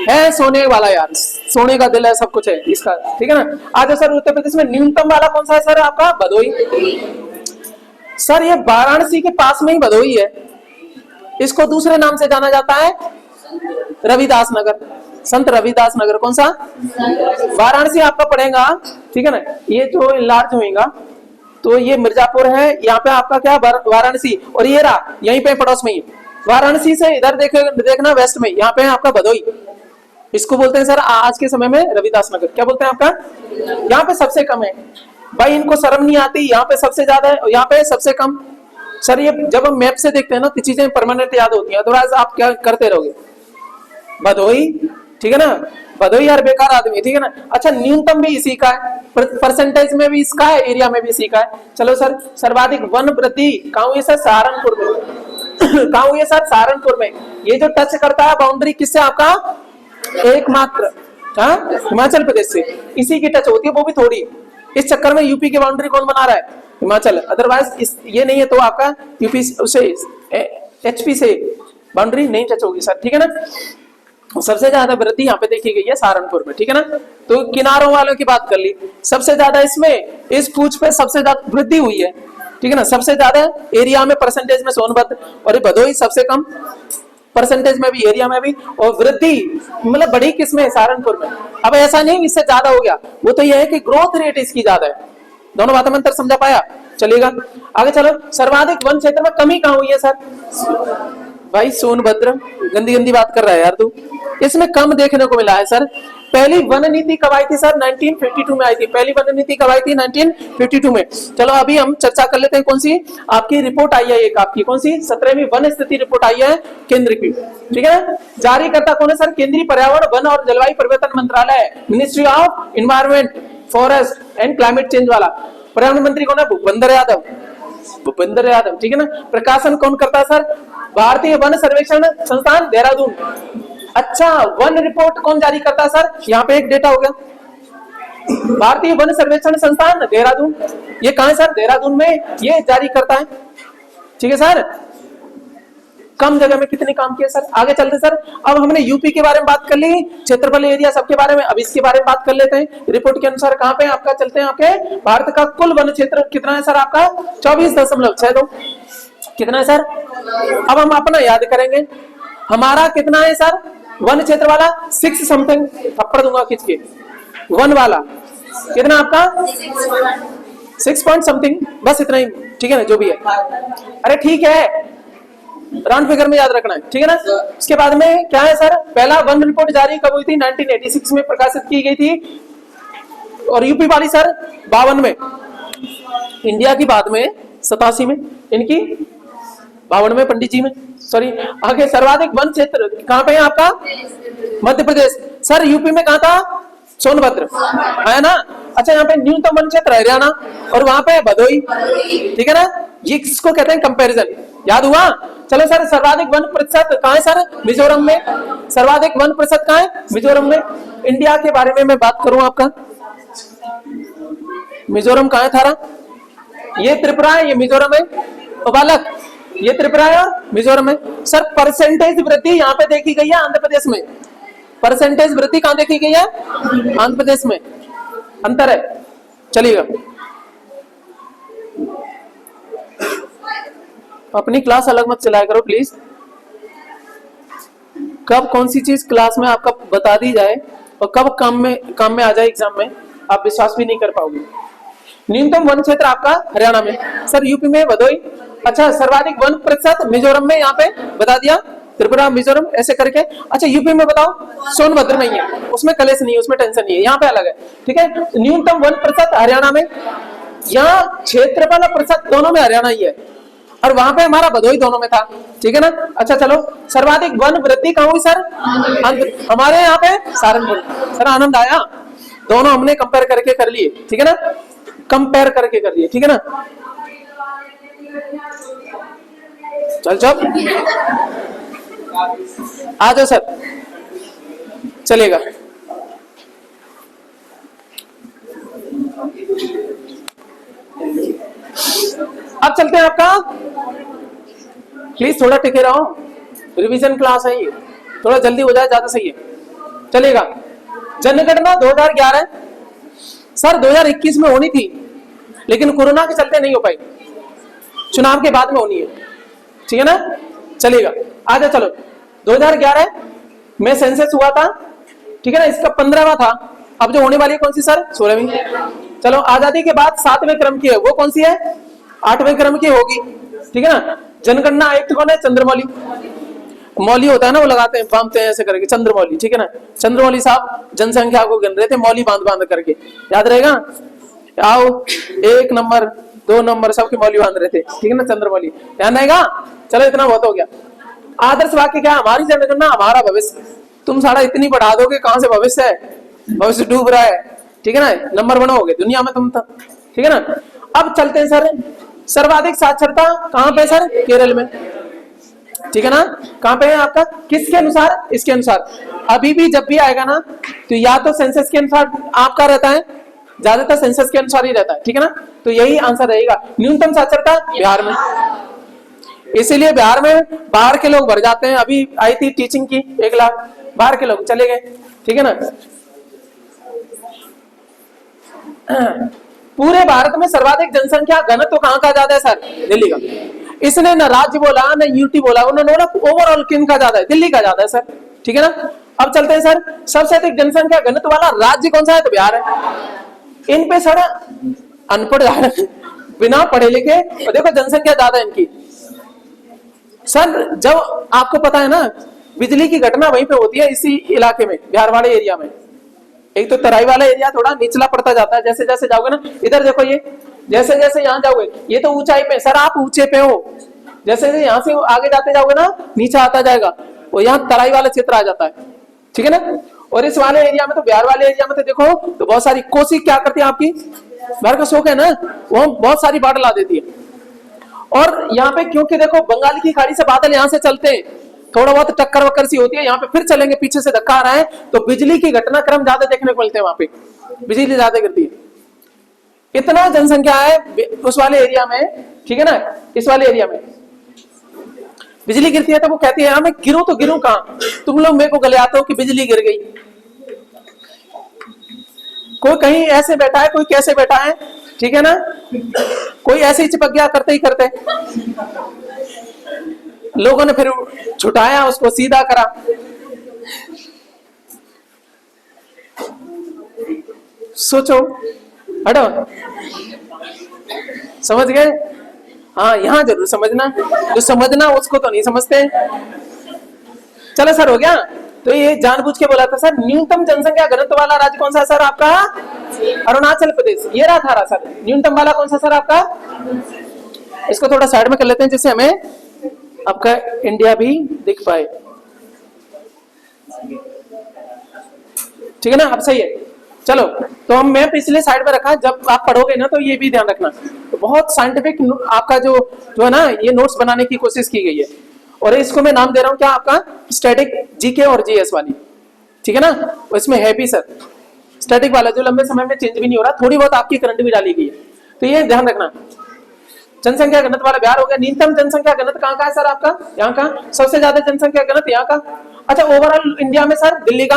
है, सोने वाला यार, सोने का दिल है, सब कुछ है इसका, ठीक है ना। आजा सर, उत्तर प्रदेश में न्यूनतम वाला कौन सा है सर आपका? भदोही। सर ये वाराणसी के पास में ही भदोही है। इसको दूसरे नाम से जाना जाता है रविदास नगर, संत रविदास नगर। कौन सा? वाराणसी आपका पड़ेगा, ठीक है ना। ये जो लार्ज होएगा तो ये मिर्जापुर है, यहाँ पे आपका क्या वाराणसी, और ये रहा यहीं पे पड़ोस में ही। वाराणसी से इधर देखना वेस्ट में, यहाँ पे है आपका भदोही। इसको बोलते हैं सर आज के समय में रविदास नगर। क्या बोलते हैं आपका? यहाँ पे सबसे कम है भाई, इनको शर्म नहीं आती। यहाँ पे सबसे ज्यादा है, यहाँ पे सबसे कम। सर ये जब हम मैप से देखते हैं ना तो चीजें परमानेंट याद होती हैं, अदरवाइज आप क्या करते रहोगे? भदोही, ठीक है ना। भदोही यार बेकार आदमी, ठीक है ना। अच्छा न्यूनतम भी इसी का है, परसेंटेज में भी इसका है, एरिया में भी इसी का है। चलो सर, सर्वाधिक वन वृद्धि कहाँ हुई सर? सहारनपुर में। कहाँ हुई है सर? सहारनपुर में। ये जो टच करता है बाउंड्री किससे? आपका एकमात्र हिमाचल प्रदेश से, इसी की टच होती है, वो भी थोड़ी। इस चक्कर में यूपी की बाउंड्री कौन बना रहा है? हिमाचल। अदरवाइज ये नहीं है तो आपका यूपी उसे एचपी से बाउंड्री नहीं टच होगी सर, ठीक है ना। सबसे ज्यादा वृद्धि यहाँ पे देखी गई है सहारनपुर में, ठीक है ना। तो किनारों वालों की बात कर ली, सबसे ज्यादा इसमें इस पूछ पे सबसे ज्यादा वृद्धि हुई है, ठीक है ना। सबसे ज्यादा एरिया में परसेंटेज में सोनभद्र, और भदोही सबसे कम परसेंटेज में भी, एरिया में भी, और वृद्धि मतलब बड़ी किस्में सहारनपुर में। अब ऐसा नहीं इससे ज्यादा हो गया, वो तो यह है कि ग्रोथ रेट इसकी ज्यादा है। दोनों बातों में अंतर समझा पाया? चलेगा आगे चलो। सर्वाधिक वन क्षेत्र में कमी कहाँ हुई है सर? भाई सोनभद्र, गंदी गंदी बात कर रहा है यार तू। इसमें कम देखने को मिला है सर। पहली वन नीति कब आई थी सर? 1952 में आई थी। पहली वन नीति कब आई थी? 1952 में। चलो अभी हम चर्चा कर लेते हैं। कौन सी आपकी रिपोर्ट आई है? एक आपकी कौन सी? 17वीं वन स्थिति रिपोर्ट आई है केंद्र की, ठीक है। जारी करता कौन है सर? केंद्रीय पर्यावरण वन और जलवायु परिवर्तन मंत्रालय, ministry of environment, forest and climate change वाला। पर्यावरण मंत्री कौन है? भूपेंद्र यादव। भूपेंद्र यादव, ठीक है ना। प्रकाशन कौन करता है सर? भारतीय वन सर्वेक्षण संस्थान, देहरादून। अच्छा, वन रिपोर्ट कौन जारी करता है सर? यहाँ पे एक डेटा हो गया, भारतीय वन सर्वेक्षण संस्थान देहरादून। ये कहाँ है सर? देहरादून में ये जारी करता है, ठीक है सर। कम जगह में कितने काम किए सर? आगे चलते सर। अब हमने यूपी के बारे में बात कर ली, क्षेत्रफल एरिया सबके बारे में। अब इसके बारे में बात कर लेते हैं। रिपोर्ट के अनुसार कहाँ पे आपका चलते हैं? आपके भारत का कुल वन क्षेत्र कितना है सर? आपका 24.62। कितना है सर? अब हम अपना याद करेंगे, हमारा कितना है सर वन क्षेत्र वाला? 6 समथिंग, थप्पड़ दूंगा खींच के। वन वाला कितना आपका? 6 पॉइंट समथिंग, बस इतना ही, ठीक है ना, जो भी है। अरे ठीक है, राउंड फिगर में याद रखना है, ठीक है ना। उसके बाद में क्या है सर? पहला वन रिपोर्ट जारी कब हुई थी? 1986 में प्रकाशित की गई थी। और यूपी वाली सर 52 में, इंडिया की बाद में 87 में, इनकी 52 में, पंडित जी में, सॉरी। आगे सर्वाधिक वन क्षेत्र कहाँ पे है आपका? मध्य प्रदेश। सर यूपी में कहाँ था? सोनभद्र, है ना। अच्छा, यहाँ पे न्यूनतम वन क्षेत्र हरियाणा, और वहां पे भदोही, ठीक है ना। ये किसको कहते हैं? कंपैरिजन। याद हुआ? चलो सर, सर्वाधिक वन प्रतिशत कहाँ है सर? मिजोरम में। सर्वाधिक वन प्रतिशत कहाँ है? मिजोरम में। इंडिया के बारे में मैं बात करूं आपका, मिजोरम कहाँ है थारा? ये त्रिपुरा है, ये मिजोरम है। और बालक ये त्रिपुरा है और मिजोरम है। सर परसेंटेज वृद्धि यहाँ पे देखी गई है आंध्र प्रदेश में, परसेंटेज वृद्धि कहाँ देखी गई है? आंध्र प्रदेश में। अंतर है, चलिएगा। अपनी क्लास अलग मत चलाया करो प्लीज। कब कौन सी चीज क्लास में आपका बता दी जाए और कब काम में आ जाए एग्जाम में, आप विश्वास भी नहीं कर पाओगे। न्यूनतम वन क्षेत्र आपका हरियाणा में, सर यूपी में भदोई। अच्छा, सर्वाधिक 1% मिजोरम में, यहाँ पे बता दिया त्रिपुरा मिजोरम ऐसे करके। अच्छा यूपी में बताओ, सोनभद्र में ही है, उसमें कलेश नहीं है, उसमें टेंशन नहीं है, यहाँ पे अलग है। ठीक है, न्यूनतम 1% हरियाणा में, यहाँ क्षेत्रफल और प्रतिशत दोनों में हरियाणा ही है, और वहां पे हमारा भदोई दोनों में था। ठीक है ना। अच्छा चलो, सर्वाधिक वन वृद्धि कहाँ हुई सर? हमारे यहाँ पे सहारनपुर। सर आनंद आया, दोनों हमने कंपेयर करके कर लिए। ठीक है ना, कंपेयर करके कर लिए। ठीक है ना, चल चल आ जाओ सर, चलेगा। अब चलते हैं आपका, प्लीज थोड़ा टिके रहो, रिवीजन क्लास है ये, थोड़ा जल्दी हो जाए ज्यादा सही है। चलेगा। जनगणना 2011 सर 2021 में होनी थी, लेकिन कोरोना के चलते नहीं हो पाई, चुनाव के बाद में होनी है। ठीक है ना, चलेगा। आगे चलो, 2011 में सेंसस हुआ था। ठीक है ना, इसका 15वां था। अब जो होने वाली है कौन सी सर? 16वीं। चलो, आजादी के बाद 7वें क्रम की है, वो कौन सी है? 8वें क्रम की होगी। ठीक है ना। जनगणना आयुक्त कौन है? चंद्रमौली। मौली होता है ना, वो लगाते हैं, बांधते हैं ऐसे करके, चंद्रमौली। ठीक है ना, चंद्रमौली साहब जनसंख्या को गिन रहे थे, मौली बांध बांध करके, याद रहेगा। आओ, 1 नंबर 2 नंबर सबके मौली बांध रहे थे। ठीक है ना, चंद्रमौली, ध्यान रहेगा। चलो, इतना बहुत हो गया। आदर्श वाक्य क्या? हमारी जनगणना हमारा भविष्य। तुम सारा इतनी बढ़ा दोगे, कहां से भविष्य है? भविष्य डूब रहा है। ठीक है ना, नंबर 1 हो गए दुनिया में तुम तो। ठीक है ना। अब चलते हैं सर, सर्वाधिक साक्षरता कहां पे सर? केरल में। ठीक है ना, कहां पे है आपका? किसके अनुसार? इसके अनुसार। अभी भी जब भी आएगा ना, तो या तो सेंसस के अनुसार आपका रहता है, ज्यादातर सेंसस के अनुसार ही रहता है। ठीक है ना, तो यही आंसर रहेगा। न्यूनतम साक्षरता बिहार में, इसीलिए बिहार में बाहर के लोग भर जाते हैं। अभी आई थी टीचिंग की 1 लाख, बाहर के लोग चले गए। ठीक है ना। पूरे भारत में सर्वाधिक जनसंख्या घनत्व कहां का ज्यादा है सर? दिल्ली का। इसने न राज्य बोला न यूटी बोला, उन्होंने बोला ओवरऑल किन का ज्यादा है? दिल्ली का ज्यादा है सर। ठीक है ना। अब चलते हैं सर, सबसे अधिक जनसंख्या घनत्व वाला राज्य कौन सा है? तो बिहार है। इन पे सर अनपढ़ बिना पढ़े लिखे, और देखो जनसंख्या ज्यादा है इनकी। सर जब आपको पता है ना, बिजली की घटना वहीं पे होती है, इसी इलाके में, बिहार वाले एरिया में। एक तो तराई वाला एरिया थोड़ा निचला पड़ता जाता है, जैसे जैसे जाओगे ना, इधर देखो, ये जैसे जैसे यहाँ जाओगे, ये तो ऊंचाई पे। सर आप ऊंचे पे हो, जैसे जैसे यहाँ से आगे जाते जाओगे ना, नीचे आता जाएगा, और यहाँ तराई वाला क्षेत्र आ जाता है। ठीक है ना। और इस वाले एरिया में तो, बिहार वाले एरिया में तो देखो, तो बहुत सारी कोसी क्या करती है आपकी, बिहार का शौक है ना, वो बहुत सारी बाढ़ ला देती है। और यहाँ पे क्योंकि देखो बंगाल की खाड़ी से बादल यहाँ से चलते हैं, थोड़ा बहुत टक्कर वक्कर सी होती है, यहाँ पे फिर चलेंगे, पीछे से धक्का आ रहा है, तो बिजली की घटनाक्रम ज्यादा देखने को मिलते हैं, वहां पे बिजली ज्यादा गिरती है। इतना जनसंख्या है उस वाले एरिया में। ठीक है ना, इस वाले एरिया में बिजली गिरती है, तो वो कहती है मैं गिरूं तो गिरूं कहां? तुम लोग मेरे को गले आते हो कि बिजली गिर गई। कोई कहीं ऐसे बैठा है, कोई कैसे बैठा है। ठीक है ना, कोई ऐसे ही चिपक गया करते ही करते, लोगों ने फिर छुटाया उसको, सीधा करा। सोचो, हटो, समझ गए? हाँ, यहां जरूर समझना, जो समझना उसको तो नहीं समझते। चलो सर, हो गया। तो ये जानबूझ के बोला था सर, न्यूनतम जनसंख्या घनत्व वाला राज्य कौन सा है सर आपका? अरुणाचल प्रदेश। ये रहा था सर, न्यूनतम वाला कौन सा सर आपका? इसको थोड़ा साइड में कर लेते हैं, जिससे हमें आपका इंडिया भी दिख पाए। ठीक है ना, अब सही है। चलो, तो हम मैं पिछले साइड में रखा, जब आप पढ़ोगे ना, तो ये भी ध्यान रखना, तो बहुत साइंटिफिक आपका जो है ना, ये नोट्स बनाने की कोशिश की गई है। और इसको मैं नाम दे रहा हूं क्या आपका? स्टैटिक जीके और जीएस वाली। ठीक है ना, इसमें है भी सर स्टैटिक वाला, जो लंबे समय में चेंज भी नहीं हो रहा, थोड़ी बहुत आपकी करंट भी डाली गई है, तो ये ध्यान रखना। जनसंख्या घनत्व वाला बिहार हो गया। न्यूनतम जनसंख्या घनत्व कहाँ का है सर आपका? यहाँ का। सबसे ज्यादा जनसंख्या घनत्व यहाँ का। अच्छा, ओवरऑल इंडिया में सर दिल्ली का।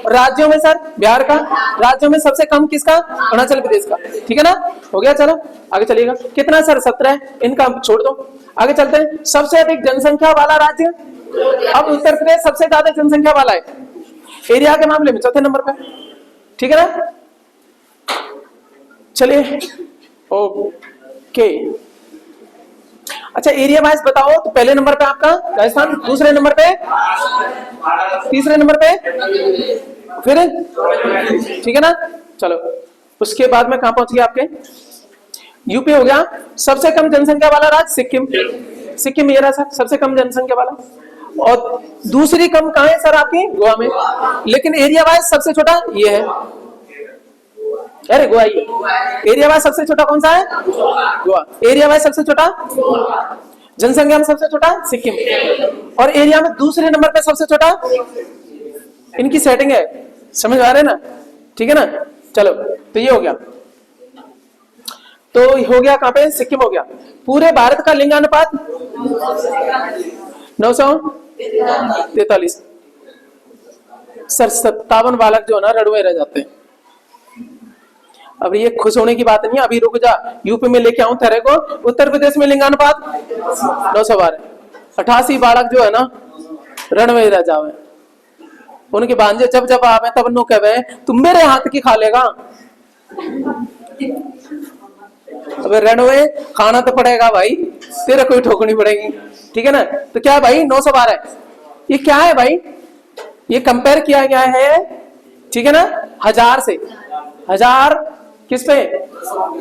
राज्यों में सर बिहार का। राज्यों में सबसे कम किसका? अरुणाचल प्रदेश का। ठीक है ना, हो गया। चलो आगे चलिएगा। कितना सर? 17। इनका छोड़ दो, आगे चलते हैं। सबसे अधिक जनसंख्या वाला राज्य, अब उत्तर प्रदेश सबसे ज्यादा जनसंख्या वाला है एरिया के मामले में, चौथे नंबर पे। ठीक है ना, चलिए ओके। अच्छा, एरिया वाइज बताओ तो पहले नंबर पे आपका राजस्थान, दूसरे नंबर पे, तीसरे नंबर पे, फिर ठीक है ना। चलो उसके बाद में कहां पहुंच गया आपके? यूपी हो गया। सबसे कम जनसंख्या वाला राज्य सिक्किम। सिक्किम ये रहा सर, सबसे कम जनसंख्या वाला। और दूसरी कम कहां है सर आपकी? गोवा में। लेकिन एरिया वाइज सबसे छोटा ये है, अरे गोवा ही है। एरिया वाइज सबसे छोटा कौन सा है? गोवा। एरिया वाइज सबसे छोटा, जनसंख्या में सबसे छोटा सिक्किम, और एरिया में दूसरे नंबर पे सबसे छोटा। इनकी सेटिंग है, समझ आ रहे ना? ठीक है ना। चलो तो ये हो गया, तो हो गया कहां पे? सिक्किम हो गया। पूरे भारत का लिंगानुपात 943। सर 57 बालक जो है ना रड़ुए रह जाते हैं। अब ये खुश होने की बात नहीं है, अभी रुक जा, यूपी में लेके आऊं तेरे को। उत्तर प्रदेश में लिंगानुपात 912। 88 बालक जो है ना रणवे रह जावे। उनके भांजे जब जब आवे तब नो कहे तुम मेरे हाथ की खा लेगा। अब रणवे खाना तो पड़ेगा भाई, तेरे कोई ठोकनी पड़ेगी। ठीक है ना। तो क्या है भाई? 912। ये क्या है भाई? ये कंपेयर किया गया है, ठीक है ना, 1000 से। 1000 किस पे?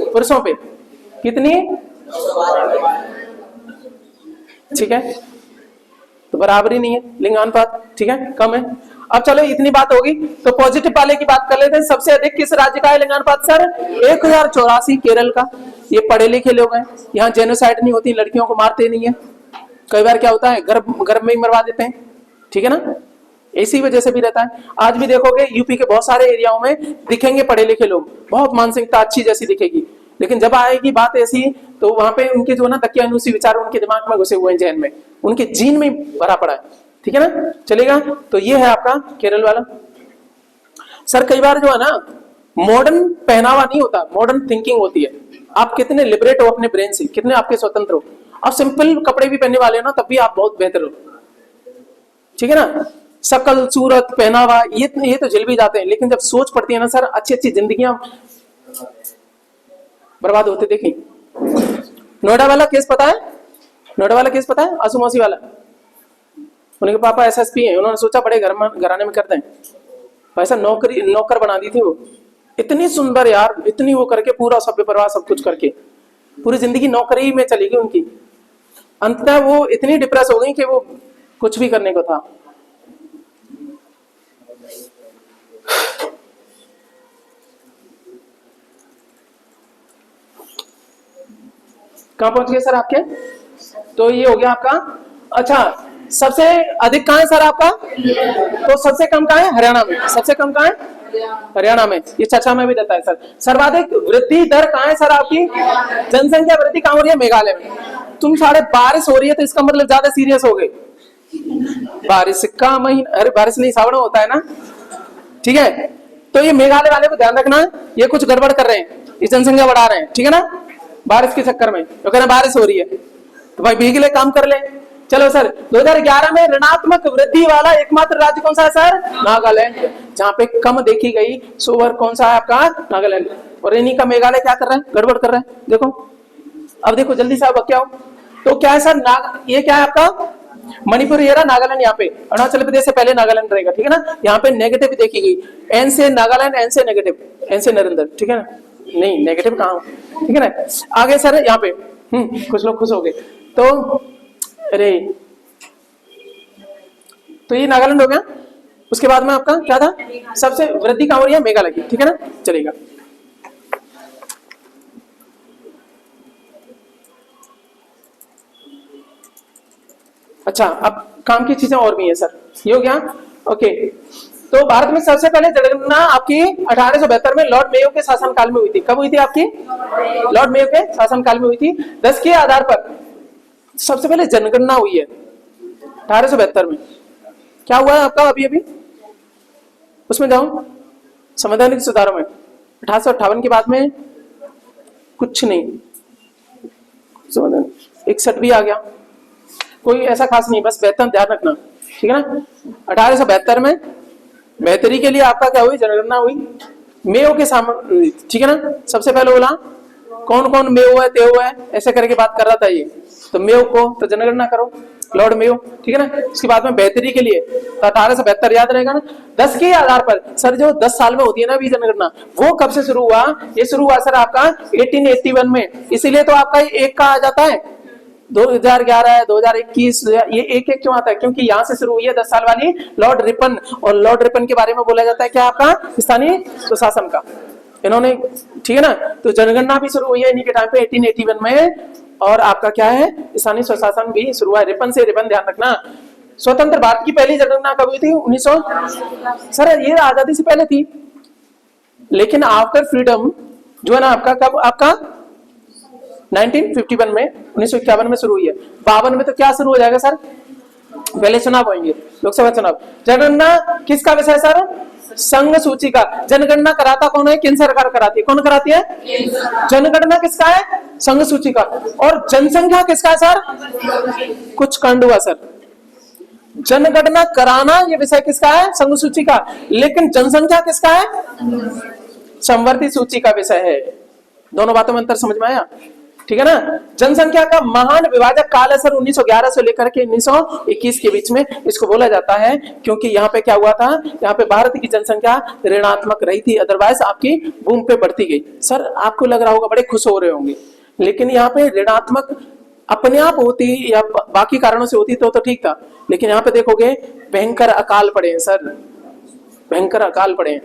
पुरुषों पे। कितनी? ठीक है, तो बराबरी नहीं है लिंगानुपात। ठीक है, कम है। अब चलो इतनी बात होगी तो पॉजिटिव वाले की बात कर लेते हैं। सबसे अधिक किस राज्य का है लिंगानुपात सर? 1084 केरल का। ये पढ़े लिखे लोग हैं, यहाँ जेनोसाइड नहीं होती, लड़कियों को मारते नहीं है। कई बार क्या होता है, गर्भ में ही मरवा देते हैं। ठीक है ना, इसी वजह से भी रहता है। आज भी देखोगे यूपी के बहुत सारे एरियाओं में दिखेंगे पढ़े लिखे लोग, बहुत मानसिकता अच्छी जैसी दिखेगी, लेकिन जब आएगी बात ऐसी तो वहां पे उनके जो ना दकियानुसी विचार उनके दिमाग में घुसे हुए हैं, जहन में, उनके जीन में भरा पड़ा है। ठीक है ना, चलेगा। तो ये है आपका केरल वाला। सर कई बार जो है ना मॉडर्न पहनावा नहीं होता, मॉडर्न थिंकिंग होती है। आप कितने लिबरेट हो अपने ब्रेन से, कितने आपके स्वतंत्र हो। आप सिंपल कपड़े भी पहनने वाले हो ना, तब भी आप बहुत बेहतर हो। ठीक है ना, शकल सूरत पहनावा ये तो झेल भी जाते हैं, लेकिन जब सोच पड़ती है ना सर, अच्छी अच्छी जिंदगियां बर्बाद होते देखी। नोएडा वाला केस पता है? नोएडा वाला केस पता है? आसू मौसी वाला। उनके पापा एसएसपी हैं, उन्होंने सोचा बड़े घराने में करते हैं, ऐसा नौकर बना दी थी वो। इतनी सुंदर यार, इतनी वो करके पूरा सभ्य परिवार सब कुछ करके पूरी जिंदगी नौकरी में चली गई उनकी। अंततः वो इतनी डिप्रेस हो गई कि वो कुछ भी करने को था। कहां पहुंच गए सर आपके? तो ये हो गया आपका। अच्छा, सबसे अधिक कहां है सर आपका? तो सबसे कम कहां है? हरियाणा में। सबसे कम कहां है? हरियाणा में। ये चर्चा में भी रहता है सर। सर्वाधिक वृद्धि दर कहां है सर आपकी? जनसंख्या वृद्धि कहां हो रही है? मेघालय में। तुम साढ़े बारिश हो रही है तो इसका मतलब ज्यादा सीरियस हो गए। बारिश का महीना, अरे बारिश नहीं सावण होता है ना। ठीक है, तो ये मेघालय वाले को ध्यान रखना, ये कुछ गड़बड़ कर रहे हैं, ये जनसंख्या बढ़ा रहे हैं। ठीक है ना, बारिश के चक्कर में तो कहना बारिश हो रही है तो भाई भीग ले, काम कर ले। चलो सर, 2011 में ऋणात्मक वृद्धि वाला एकमात्र राज्य कौन सा है सर? नागालैंड। जहां पे कम देखी गई सोवर कौन सा है आपका? नागालैंड। और इन्हीं का मेघालय क्या कर रहा है? गड़बड़ कर रहा है। देखो अब देखो जल्दी से, अब क्या हो तो क्या है सर? ये क्या है आपका? मणिपुर ये रहा, नागालैंड यहाँ पे। अरुणाचल प्रदेश से पहले नागालैंड रहेगा। ठीक है ना, यहाँ पे नेगेटिव देखी गई, एन से नागालैंड, एन से नेगेटिव, एन से नरेंद्र। ठीक है ना, नहीं नेगेटिव कहाँ? ठीक है ना, आगे सर यहाँ पे कुछ लोग खुश हो गए तो, अरे तो ये नागालैंड हो गया। उसके बाद में आपका क्या था? सबसे वृद्धि कहाँ हो रही है? मेघालय की। ठीक है ना, चलेगा। अच्छा, अब काम की चीजें और भी है सर। ये हो गया। ओके, तो भारत में सबसे पहले जनगणना आपकी 1872 में लॉर्ड मेयो के शासनकाल में हुई थी। कब हुई थी आपकी? लॉर्ड मेयो के शासनकाल में हुई थी। 10 के आधार पर सबसे पहले जनगणना हुई है 1872 में। क्या हुआ है आपका अभी अभी उसमें जाऊं संवैधानिक सुधारों में 1858 के बाद में कुछ नहीं, 61 भी आ गया, कोई ऐसा खास नहीं, बस बेहतर ध्यान रखना, ठीक है ना। 1872 में बेहतरी के लिए आपका क्या हुई? जनगणना हुई मेयो के सामने, ठीक है ना। सबसे पहले बोला कौन कौन मेयो है तेयो है ऐसे करके बात कर रहा था ये, तो मेयो को तो जनगणना करो, लॉर्ड मेयो, ठीक है ना। उसके बाद में बेहतरी के लिए तो 1872 याद रहेगा ना। 10 के आधार पर सर जो 10 साल में होती है ना अभी जनगणना, वो कब से शुरू हुआ? ये शुरू हुआ सर आपका 1881 में, इसीलिए तो आपका एक का आ जाता है 2011 है 2021, ये एक क्यों आता है? क्योंकि यहाँ से शुरू हुई है 10 साल वाली लॉर्ड रिपन, और लॉर्ड रिपन के बारे में बोला जाता है क्या आपका? स्थानीय सुशासन का इन्होंने, ठीक है ना। तो जनगणना भी शुरू हुई है इन्हीं के टाइम पे 1881 में, और आपका क्या है? स्थानीय स्वशासन भी शुरू हुआ है रिपन से। रिपन ध्यान रखना। स्वतंत्र भारत की पहली जनगणना कब हुई थी? 1900 सर ये आजादी से पहले थी, लेकिन आफ्टर फ्रीडम जो है ना आपका कब? आपका 1951 में, 1951 में शुरू हुई है। 52 में तो क्या शुरू हो जाएगा सर? पहले चुनाव होंगे, लोकसभा चुनाव। जनगणना किसका विषय सर? संघ सूची का। जनगणना कराता कौन है? केंद्र सरकार कराती है। कौन कराती है? जनगणना किसका है? संघ सूची का। और जनसंख्या किसका है सर? कुछ कांड हुआ सर, जनगणना कराना ये विषय किसका है? संघ सूची का। लेकिन जनसंख्या किसका है? समवर्ती सूची का विषय है। दोनों बातों में अंतर समझ में आया? ठीक है ना। जनसंख्या का महान विभाजक काल है सर 1911 से लेकर के 1921 के बीच में, इसको बोला जाता है क्योंकि यहाँ पे क्या हुआ था? यहाँ पे भारत की जनसंख्या ऋणात्मक रही थी, अदरवाइज आपकी बूम पे बढ़ती गई। सर आपको लग रहा होगा बड़े खुश हो रहे होंगे, लेकिन यहाँ पे ऋणात्मक अपने आप होती या बाकी कारणों से होती तो ठीक था, लेकिन यहाँ पे देखोगे भयंकर अकाल पड़े हैं सर, भयंकर अकाल पड़े हैं,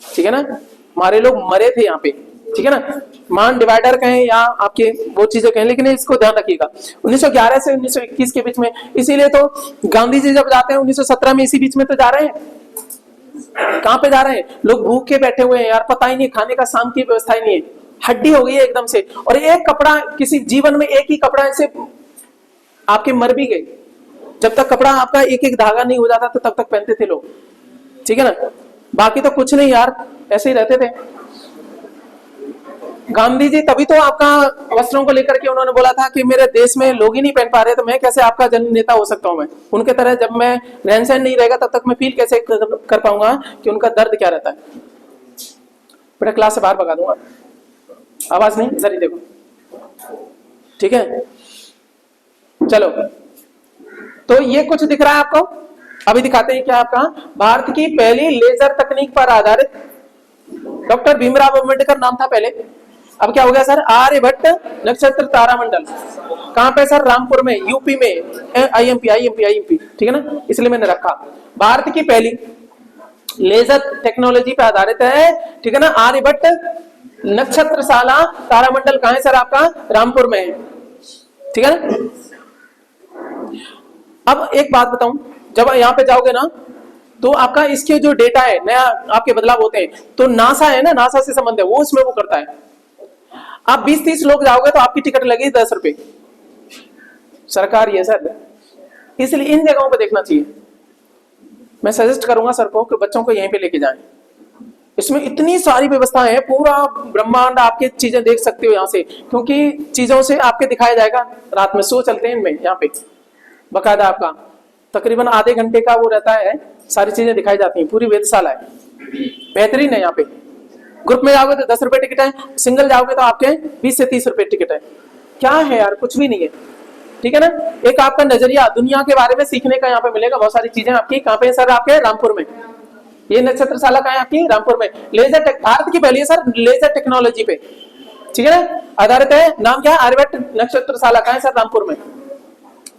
ठीक है ना। हमारे लोग मरे थे यहाँ पे, ठीक है ना। मान डिवाइडर कहें या आपके वो चीजें कहें, लेकिन इसको ध्यान रखिएगा 1911 से 1921 के बीच में। इसीलिए तो गांधी जी जब जाते हैं 1917 में, इसी बीच में तो जा रहे हैं। कहां पे जा रहे हैं? लोग भूख के बैठे हुए हैं यार, पता ही नहीं, खाने का शाम की व्यवस्था ही नहीं है, हड्डी हो गई है एकदम से। और एक कपड़ा, किसी जीवन में एक ही कपड़ा से आपके मर भी गए। जब तक कपड़ा आपका एक एक धागा नहीं हो जाता तो तब तक पहनते थे लोग, ठीक है ना। बाकी तो कुछ नहीं यार, ऐसे ही रहते थे। गांधी जी तभी तो आपका वस्त्रों को लेकर के उन्होंने बोला था कि मेरे देश में लोग ही नहीं पहन पा रहे तो मैं कैसे आपका जन नेता हो सकता हूं। मैं उनके तरह जब मैं रहन सहन नहीं रहेगा तब तक मैं फील कैसे कर पाऊंगा कि उनका दर्द क्या रहता है। बेटा क्लास से बाहर भगा दूंगा, आवाज नहीं, इधर ही देखो, ठीक है। चलो तो ये कुछ दिख रहा है आपको, अभी दिखाते हैं क्या आपका भारत की पहली लेजर तकनीक पर आधारित डॉक्टर भीमराव अम्बेडकर नाम था पहले, अब क्या हो गया सर? आर्यभट्ट नक्षत्र तारामंडल। कहां पे सर? रामपुर में, यूपी में, आईएमपी, ठीक है ना, इसलिए मैंने रखा। भारत की पहली लेजर टेक्नोलॉजी पे आधारित है, ठीक है ना। आर्यभट्ट नक्षत्रशाला तारामंडल कहां है सर? आपका रामपुर में है, ठीक है ना। अब एक बात बताऊं, जब यहाँ पे जाओगे ना तो आपका इसके जो डेटा है नया आपके बदलाव होते हैं, तो नासा है ना, नासा से संबंध है वो, उसमें वो करता है। आप 20-30 लोग जाओगे तो आपकी टिकट लगेगी 10 रुपए, सरकार ये सर, इसलिए इन जगहों पे देखना चाहिए। मैं सजेस्ट करूंगा सर को कि बच्चों को यहीं पे लेके जाएं, इसमें इतनी सारी व्यवस्थाएं हैं, पूरा ब्रह्मांड आपके चीजें देख सकते हो यहाँ से, क्योंकि चीजों से आपके दिखाया जाएगा। रात में शो चलते हैं इनमें, यहाँ पे बकायदा आपका तकरीबन आधे घंटे का वो रहता है, सारी चीजें दिखाई जाती हैं, पूरी वेधशाला है, बेहतरीन है। यहाँ पे ग्रुप में जाओगे तो 10 रुपए टिकट है, सिंगल जाओगे तो आपके 20 से 30 रुपए टिकट है। क्या है यार, कुछ भी नहीं है, ठीक है ना। एक आपका नजरिया दुनिया के बारे में सीखने का यहाँ पे मिलेगा, बहुत सारी चीजें आपकी। कहाँ पे सर? आपके रामपुर में। ये नक्षत्रशाला कहाँ है आपकी? रामपुर में। लेजर भारत की पहली है सर लेजर टेक्नोलॉजी पे, ठीक है ना, आधारित है। नाम क्या है? आर्यभट्ट नक्षत्रशाला। कहाँ है सर? रामपुर में,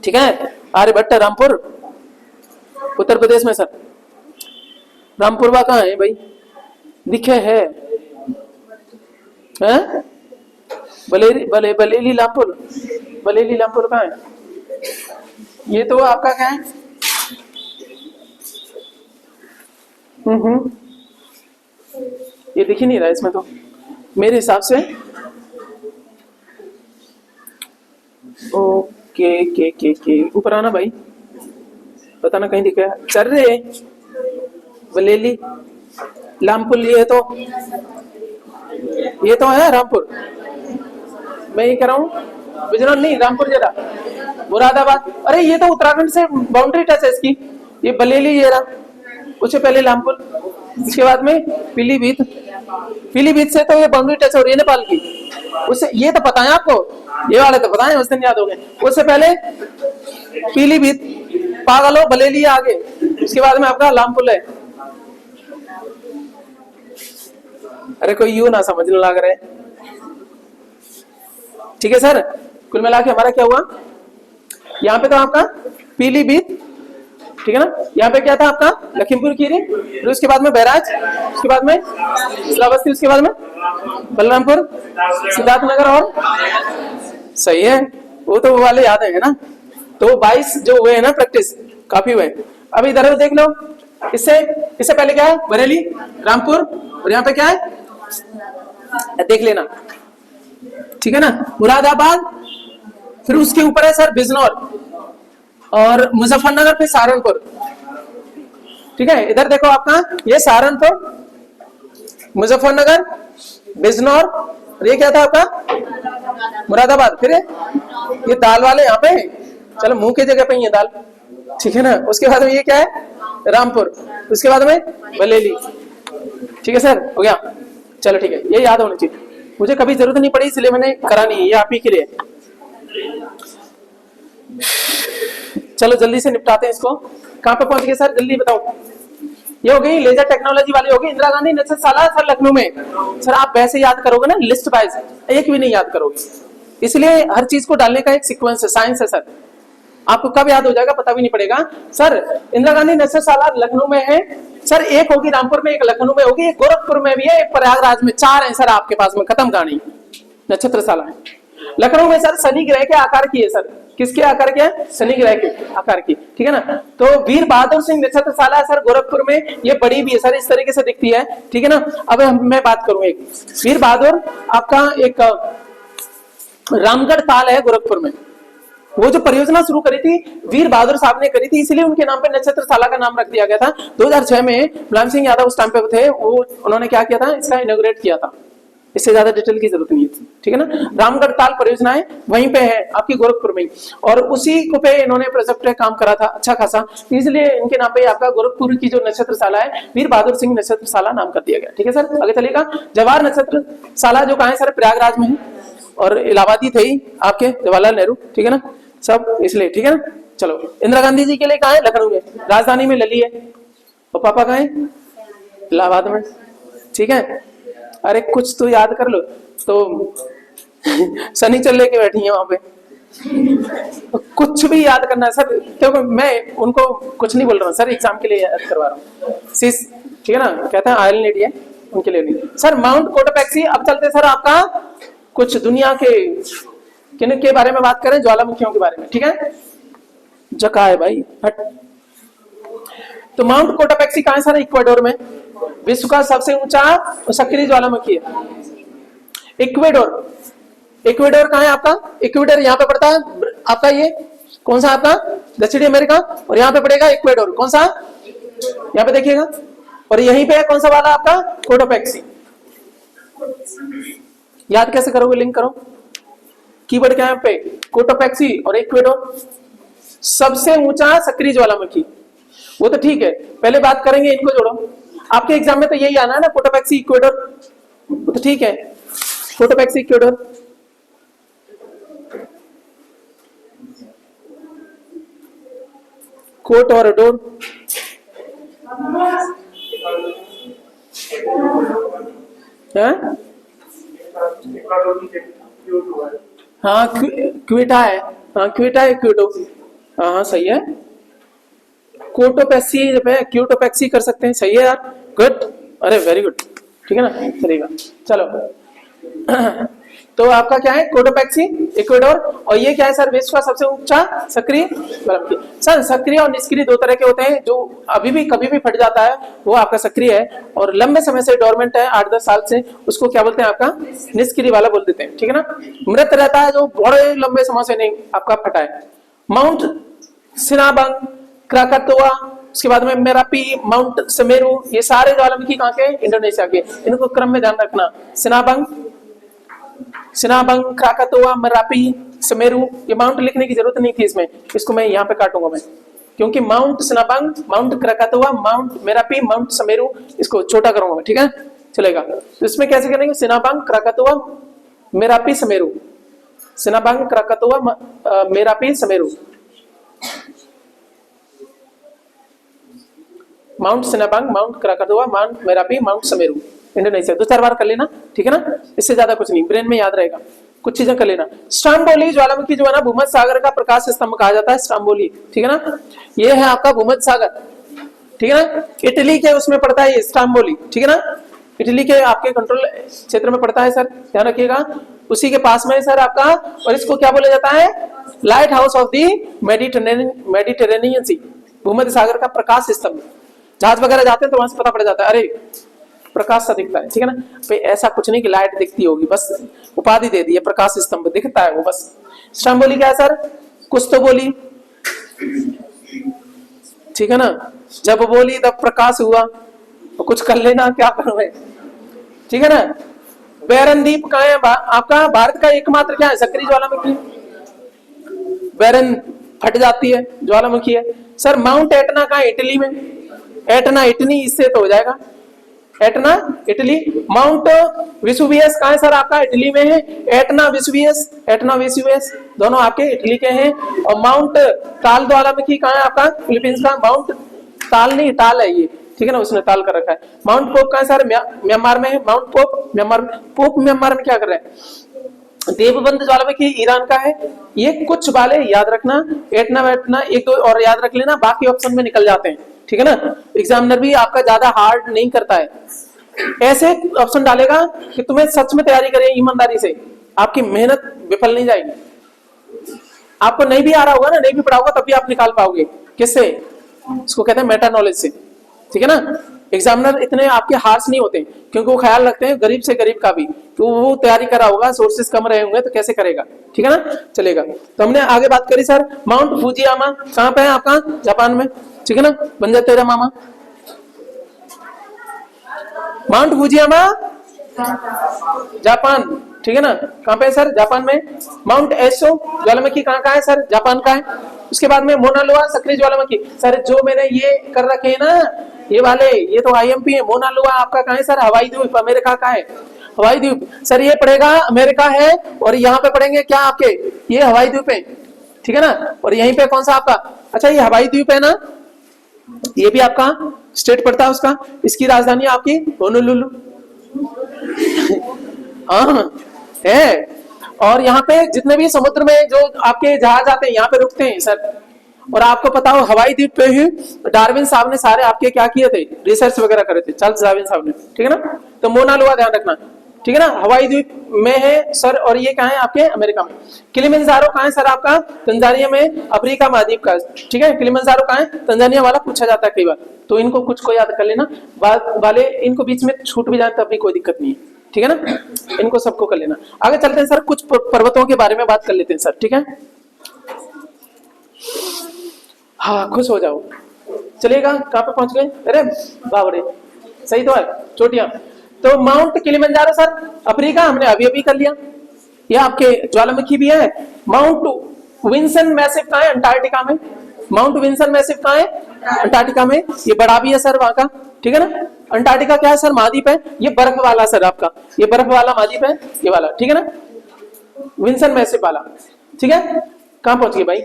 ठीक है। आर्यभट्ट रामपुर उत्तर प्रदेश में सर। रामपुरवा कहाँ है भाई? दिखे है बलेली रामपुर, बलेली रामपुर कहाँ है? ये तो आपका क्या है? ये दिख ही नहीं रहा इसमें तो मेरे हिसाब से। ओके के के ऊपर आना भाई, बताना कहीं दिख रहा है। चल रहे बलेली लामपुल, ये तो है रामपुर। मैं ये कह रहा हूँ बिजनौर नहीं, रामपुर जरा, मुरादाबाद। अरे ये तो उत्तराखंड से बाउंड्री टच है इसकी। ये बलेली ये रहा, उससे पहले लामपुर, इसके बाद में पीलीभीत। पीलीभीत से तो ये बाउंड्री टच हो रही है नेपाल की। उससे ये तो पता है आपको, ये वाले तो पता है, उस दिन याद हो गए। उससे पहले पीलीभीत, पागल हो, बलेली आगे, इसके बाद में आपका लामपुर है। अरे कोई यूं ना समझने लग रहे। ठीक है सर, कुल मिला के हमारा क्या हुआ, यहाँ पे तो आपका पीलीभीत, ठीक है ना, यहाँ पे क्या था आपका लखीमपुर खीरी, फिर उसके बाद में बैराज, उसके बाद में श्रावस्ती, उसके बाद में बलरामपुर, सिद्धार्थनगर, और सही है, वो तो वो वाले याद है ना। तो 22 जो हुए हैं ना प्रैक्टिस, काफी हुए। अब इधर देख लो, इससे पहले क्या है, बरेली, रामपुर, और यहाँ पे क्या है देख लेना, ठीक है ना, मुरादाबाद, फिर उसके ऊपर है सर बिजनौर और मुजफ्फरनगर, फिर सहारनपुर। ठीक है, इधर देखो आपका ये सहारनपुर, मुजफ्फरनगर, बिजनौर, और ये क्या था आपका मुरादाबाद। फिर ये दाल वाले यहाँ पे, चलो मुंह की जगह पे ये दाल, ठीक है ना। उसके बाद में ये क्या है रामपुर, उसके बाद में बलेली। ठीक है सर, हो गया, चलो ठीक है, ये याद होना चाहिए। मुझे कभी जरूरत नहीं पड़ी इसलिए मैंने करा नहीं, ये आप ही के लिए। चलो जल्दी से निपटाते हैं इसको। कहां पे पहुंच गए सर, जल्दी बताओ। ये हो गई लेजर टेक्नोलॉजी वाली, हो गई इंदिरा गांधी नक्षत्रशाला सर लखनऊ में। सर आप वैसे याद करोगे ना लिस्ट वाइज, एक भी नहीं याद करोगे, इसलिए हर चीज को डालने का एक सीक्वेंस है, साइंस है सर। आपको कब याद हो जाएगा पता भी नहीं पड़ेगा। सर इंदिरा गांधी नक्षत्रशाला लखनऊ में है सर, एक होगी रामपुर में, एक लखनऊ में होगी, एक गोरखपुर में भी है, एक प्रयागराज में, 4 है सर आपके पास में, खत्म कहानी। नक्षत्रशाला है लखनऊ में सर, शनि ग्रह के आकार की है सर। किसके आकार की है, शनि ग्रह के आकार की, ठीक है ना। तो वीर बहादुर सिंह नक्षत्रशाला सर गोरखपुर में, ये बड़ी भी है सर, इस तरीके से दिखती है, ठीक है ना। अब मैं बात करूं, एक वीर बहादुर आपका एक रामगढ़ ताल है गोरखपुर में। वो जो परियोजना शुरू करी थी वीर बहादुर साहब ने करी थी, इसलिए उनके नाम पे नक्षत्रशाला का नाम रख दिया गया था। 2006 में मुलायम सिंह यादव उस टाइम पे थे, वो उन्होंने क्या किया था, इसका इनॉग्रेट किया था। इससे ज्यादा डिटेल की जरूरत नहीं थी, ठीक है ना। रामगढ़ ताल परियोजना है वहीं पे है आपकी गोरखपुर में, और उसी को पे इन्होंने प्रोजेक्ट काम करा था अच्छा खासा, इसलिए इनके नाम पे आपका गोरखपुर की जो नक्षत्रशाला है वीर बहादुर सिंह नक्षत्रशाला नाम कर दिया गया, ठीक है सर। आगे चलेगा, जवाहर नक्षत्रशाला जो कहा है सर प्रयागराज में है, और इलाहाबादी थे ही आपके जवाहरलाल नेहरू, ठीक है ना, सब इसलिए, ठीक है ना। चलो इंदिरा गांधी जी के लिए कहा है लखनऊ में, राजधानी में लली है, और पापा कहा है इलाहाबाद में, ठीक है। अरे कुछ तो याद कर लो, तो शनिचर लेके बैठी है वहां पे, कुछ भी याद करना है सर, क्योंकि मैं उनको कुछ नहीं बोल रहा हूँ सर, एग्जाम के लिए याद करवा रहा हूँ, ठीक है ना। कहते हैं आयल नेट है उनके लिए नहीं सर। Mount Cotopaxi. अब चलते सर आपका कुछ दुनिया के किन के बारे में बात करें, ज्वालामुखियों के बारे में, ठीक है। जका है भाई हट। तो माउंट कोटोपैक्सी कहां है सर, इक्वाडोर में, विश्व का सबसे ऊंचा सक्रिय ज्वालामुखी है। इक्वाडोर कहां है आपका, इक्वाडोर यहाँ पे पड़ता है आपका, ये कौन सा आपका दक्षिणी अमेरिका, और यहाँ पे पड़ेगा इक्वाडोर, कौन सा यहाँ पे देखिएगा, और यहीं पे है कौन सा वाला आपका कोटोपैक्सी। याद कैसे करोगे, लिंक करो, कीवर्ड क्या है पे, कोटोपैक्सी और इक्वाडोर, सबसे ऊंचा सक्रिय ज्वालामुखी। वो तो ठीक है, पहले बात करेंगे इनको जोड़ो, आपके एग्जाम में तो यही आना है ना, कोटोपैक्सी इक्वाडोर, वो तो ठीक है, कोटोपैक्सी इक्वाडोर। कोट और डोर, हाँ क्विटा है, हाँ क्विटा है, क्यूटो, हाँ सही है। कोटोपैक्सी क्यूटोपैक्सी कर सकते हैं, सही है यार, गुड, अरे वेरी गुड, ठीक है ना, चलेगा। चलो तो आपका क्या है, कोटोपैक्सी इक्वेडोर। और ये क्या है सर, विश्व का सबसे ऊंचा सक्रिय ज्वालामुखी। सर सक्रिय और निष्क्रिय दो तरह के होते हैं, जो अभी भी कभी भी फट जाता है वो आपका सक्रिय है, और लंबे समय से डोरमेंट है 8-10 साल से, उसको क्या बोलते हैं, आपका निष्क्रिय वाला बोल देते हैं, ठीक है ना। मृत रहता है जो बड़े लंबे समय से नहीं आपका फटा है। माउंट सिनाबंग, क्राकातोआ, उसके बाद में मेरापी, माउंट समेरू, ये सारे ज्वालामुखी कहाँ के, इंडोनेशिया के। इनको क्रम में ध्यान रखना, सिनाबंग, क्राकातोआ, मेरापी, समेरू। ये माउंट लिखने की जरूरत नहीं थी इसमें, इसको मैं यहाँ पे काटूंगा मैं, क्योंकि mount Sinabung, mount क्राकातोआ, mount Merapi, mount समेरू, इसको छोटा करूंगा मैं, ठीक है, चलेगा। तो इसमें कैसे करेंगे, Sinabung, क्राकातोआ, Merapi, समेरू, Sinabung, क्राकातोआ, Merapi, समेरू, mount Sinabung, mount क्राकातोआ, mount Merapi, mount समेरू, Indonesia. 2-4 बार कर लेना, ठीक है ना, इससे ज्यादा कुछ नहीं, ब्रेन में याद रहेगा, कुछ चीजें कर लेना। स्ट्रोम्बोली ज्वालामुखी जो है ना, भूमध्य सागर का प्रकाश स्तंभ कहा जाता है, स्ट्रोम्बोली, ठीक है ना। ये है आपका भूमध्य सागर, ठीक है ना, इटली के उसमें पड़ता है ये स्ट्रोम्बोली, ठीक है ना, इटली के आपके कंट्रोल क्षेत्र में पड़ता है सर, ध्यान रखिएगा, उसी के पास में है सर आपका। और इसको क्या बोला जाता है, lighthouse of the Mediterranean Sea, भूमध्य सागर का प्रकाश स्तंभ। जहाज वगैरह जाते हैं तो वहां से पता पड़ जाता है, अरे प्रकाश सा दिखता है, ठीक है ना। भाई ऐसा कुछ नहीं कि लाइट दिखती होगी, बस उपाधि दे दी है, प्रकाश स्तंभ दिखता है वो बस। स्ट्रोम्बोली क्या है सर, कुछ तो बोली, ठीक है ना, जब बोली तब प्रकाश हुआ, तो कुछ कर लेना, क्या करूं मैं, ठीक है ना। बैरनदीप कहाँ है, आपका भारत का एकमात्र क्या है, सक्रिय ज्वालामुखी, बैरन फट जाती है, ज्वालामुखी है सर। माउंट एटना कहाँ है, इटली में, एटना इटनी, इससे तो हो जाएगा, एटना इटली। माउंट विसुवियस कहाँ है सर, आपका इटली में है, एटना विसुवियस दोनों आपके इटली के हैं। और माउंट ताल ज्वालामुखी कहाँ है आपका, फिलीपींस का। माउंट ताल नहीं, टाल है ये, ठीक है ना, उसने ताल कर रखा है। माउंट पोप कहाँ है सर, म्यांमार में है, माउंट पोप म्यांमार में। पोप म्यांमार में क्या कर रहे हैं, देवबंद ज्वालामुखी ईरान का है। ये कुछ वाले याद रखना, एटना वेटना एक दो और याद रख लेना, बाकी ऑप्शन में निकल जाते हैं, ठीक है ना। एग्जामिनर भी आपका ज्यादा हार्ड नहीं करता है, ऐसे ऑप्शन डालेगा कि तुम्हें सच में तैयारी करें ईमानदारी से, आपकी मेहनत विफल नहीं जाएगी। आपको नहीं भी आ रहा होगा ना, नहीं भी पढ़ा होगा, तब भी आप निकाल पाओगे, किससे, इसको कहते हैं मेटा नॉलेज से, ठीक है ना। एग्जामिनर इतने आपके हार्श नहीं होते, क्योंकि वो ख्याल रखते हैं गरीब से गरीब का भी, तो वो तैयारी करा होगा, सोर्सेस कम रहे होंगे तो कैसे करेगा, ठीक है ना, चलेगा। तो हमने आगे बात करी सर, माउंट फुजियामा कहाँ पे है आपका, जापान में, ठीक है ना, बन जाते तेरा मामा। माउंट फुजियामा जापान, ठीक है ना, कहाँ पे है सर, जापान में। माउंट एशो ज्वालामुखी कहाँ का है सर, जापान का है। उसके बाद में मोना लोआ सक्रिय ज्वालामुखी, सर जो मैंने ये कर रखे हैं ना, ये वाले, ये तो आईएमपी है। मोना लोआ आपका कहाँ है सर, हवाई द्वीप, अमेरिका का है, हवाई द्वीप सर, ये पड़ेगा अमेरिका है। और यहाँ पे पड़ेंगे क्या आपके, ये हवाई द्वीप है, ठीक है ना। और यहीं पे कौन सा आपका, अच्छा ये हवाई द्वीप है ना, ये भी आपका स्टेट पड़ता है उसका, इसकी राजधानी आपकी होनोलुलु हाँ है। और यहाँ पे जितने भी समुद्र में जो आपके जहाज आते हैं यहाँ पे रुकते हैं सर। और आपको पता हो हवाई द्वीप पे ही डार्विन साहब ने सारे आपके क्या किए थे, रिसर्च वगैरह करे थे, चार्ल्स डार्विन साहब ने, ठीक है ना। तो मोना लोआ ध्यान रखना, ठीक है ना, हवाई द्वीप में है सर। और ये कहाँ है आपके अमेरिका में। किलिमंजारो कहाँ है सर आपका, तंजानिया में, अफ्रीका महाद्वीप का, ठीक है। किलिमंजारो कहाँ है, तंजानिया वाला पूछा जाता है कई बार, तो इनको कुछ को याद कर लेना, बाद वाले इनको बीच में छूट भी जाए तब भी कोई दिक्कत नहीं है, ठीक है ना, इनको सबको कर लेना। आगे चलते हैं सर, कुछ पर्वतों के बारे में बात कर लेते हैं सर, ठीक है। हाँ खुश हो जाओ, चलिएगा, कहाँ पे पहुंच गए, अरे बाबरे सही तो है, चोटियां। तो माउंट किलिमंजारो सर अफ्रीका, हमने अभी अभी कर लिया, ये आपके ज्वालामुखी भी है। माउंट विंसन मैसिव कहाँ है, अंटार्कटिका में। माउंट विंसन मैसिव कहाँ है, अंटार्कटिका में, ये बड़ा भी है सर वहां का, ठीक है ना। अंटार्कटिका क्या है सर, महाद्वीप है, ये बर्फ वाला सर आपका, ये बर्फ वाला महाद्वीप है, ये वाला, ठीक है ना, विंसन मैसिव वाला, ठीक है। कहाँ पहुंच गए भाई।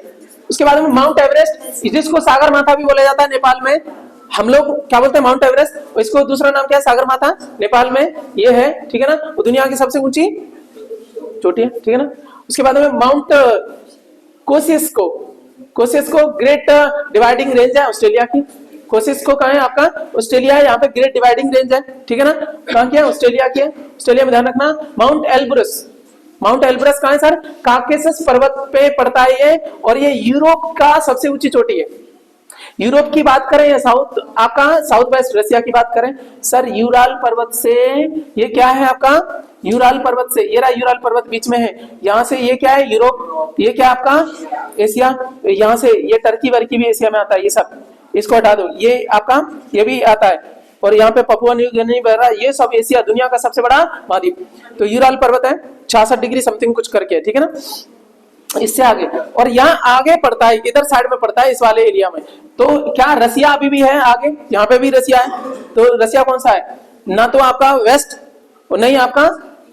उसके बाद में माउंट एवरेस्ट, जिसको सागर माथा भी बोला जाता है नेपाल में, हम लोग क्या बोलते हैं माउंट एवरेस्ट, इसको दूसरा नाम क्या है, सागर माथा, नेपाल में ये है, ठीक है ना, वो दुनिया की सबसे ऊंची चोटी है, ठीक है ना। उसके बाद में माउंट कोसिस्को ग्रेट डिवाइडिंग रेंज है ऑस्ट्रेलिया की। कोसिस्को कहाँ है आपका, ऑस्ट्रेलिया है, यहाँ पे ग्रेट डिवाइडिंग रेंज है, ठीक है ना, कहाँ की है, ऑस्ट्रेलिया की है, ऑस्ट्रेलिया में ध्यान रखना। माउंट एल्ब्रुस माउंट एल्ब्रस कहाँ है सर? काकेशस पर्वत पे पड़ता है ये, और ये यूरोप का सबसे ऊंची चोटी है। यूरोप की बात करें या साउथ आपका साउथ वेस्ट रसिया की बात करें सर, यूराल पर्वत से ये क्या है आपका? यूराल पर्वत से, ये रहा यूराल पर्वत बीच में है, यहाँ से ये क्या है? यूरोप, ये क्या आपका? एशिया, यहाँ से ये टर्की वर्की भी एशिया में आता है, ये सब इसको हटा दो, ये आपका ये भी आता है, और यहाँ पे पपुआ न्यू गिनी वगैरह ये सब एशिया दुनिया का सबसे बड़ा महाद्वीप। तो यूराल पर्वत है 66 डिग्री समथिंग कुछ करके, ठीक है ना। इससे आगे, और यहाँ आगे पड़ता है, इधर साइड में पड़ता है इस वाले एरिया में। तो क्या रसिया अभी भी है आगे? यहाँ पे भी रसिया है। तो रसिया कौन सा है? ना तो आपका वेस्ट और नहीं आपका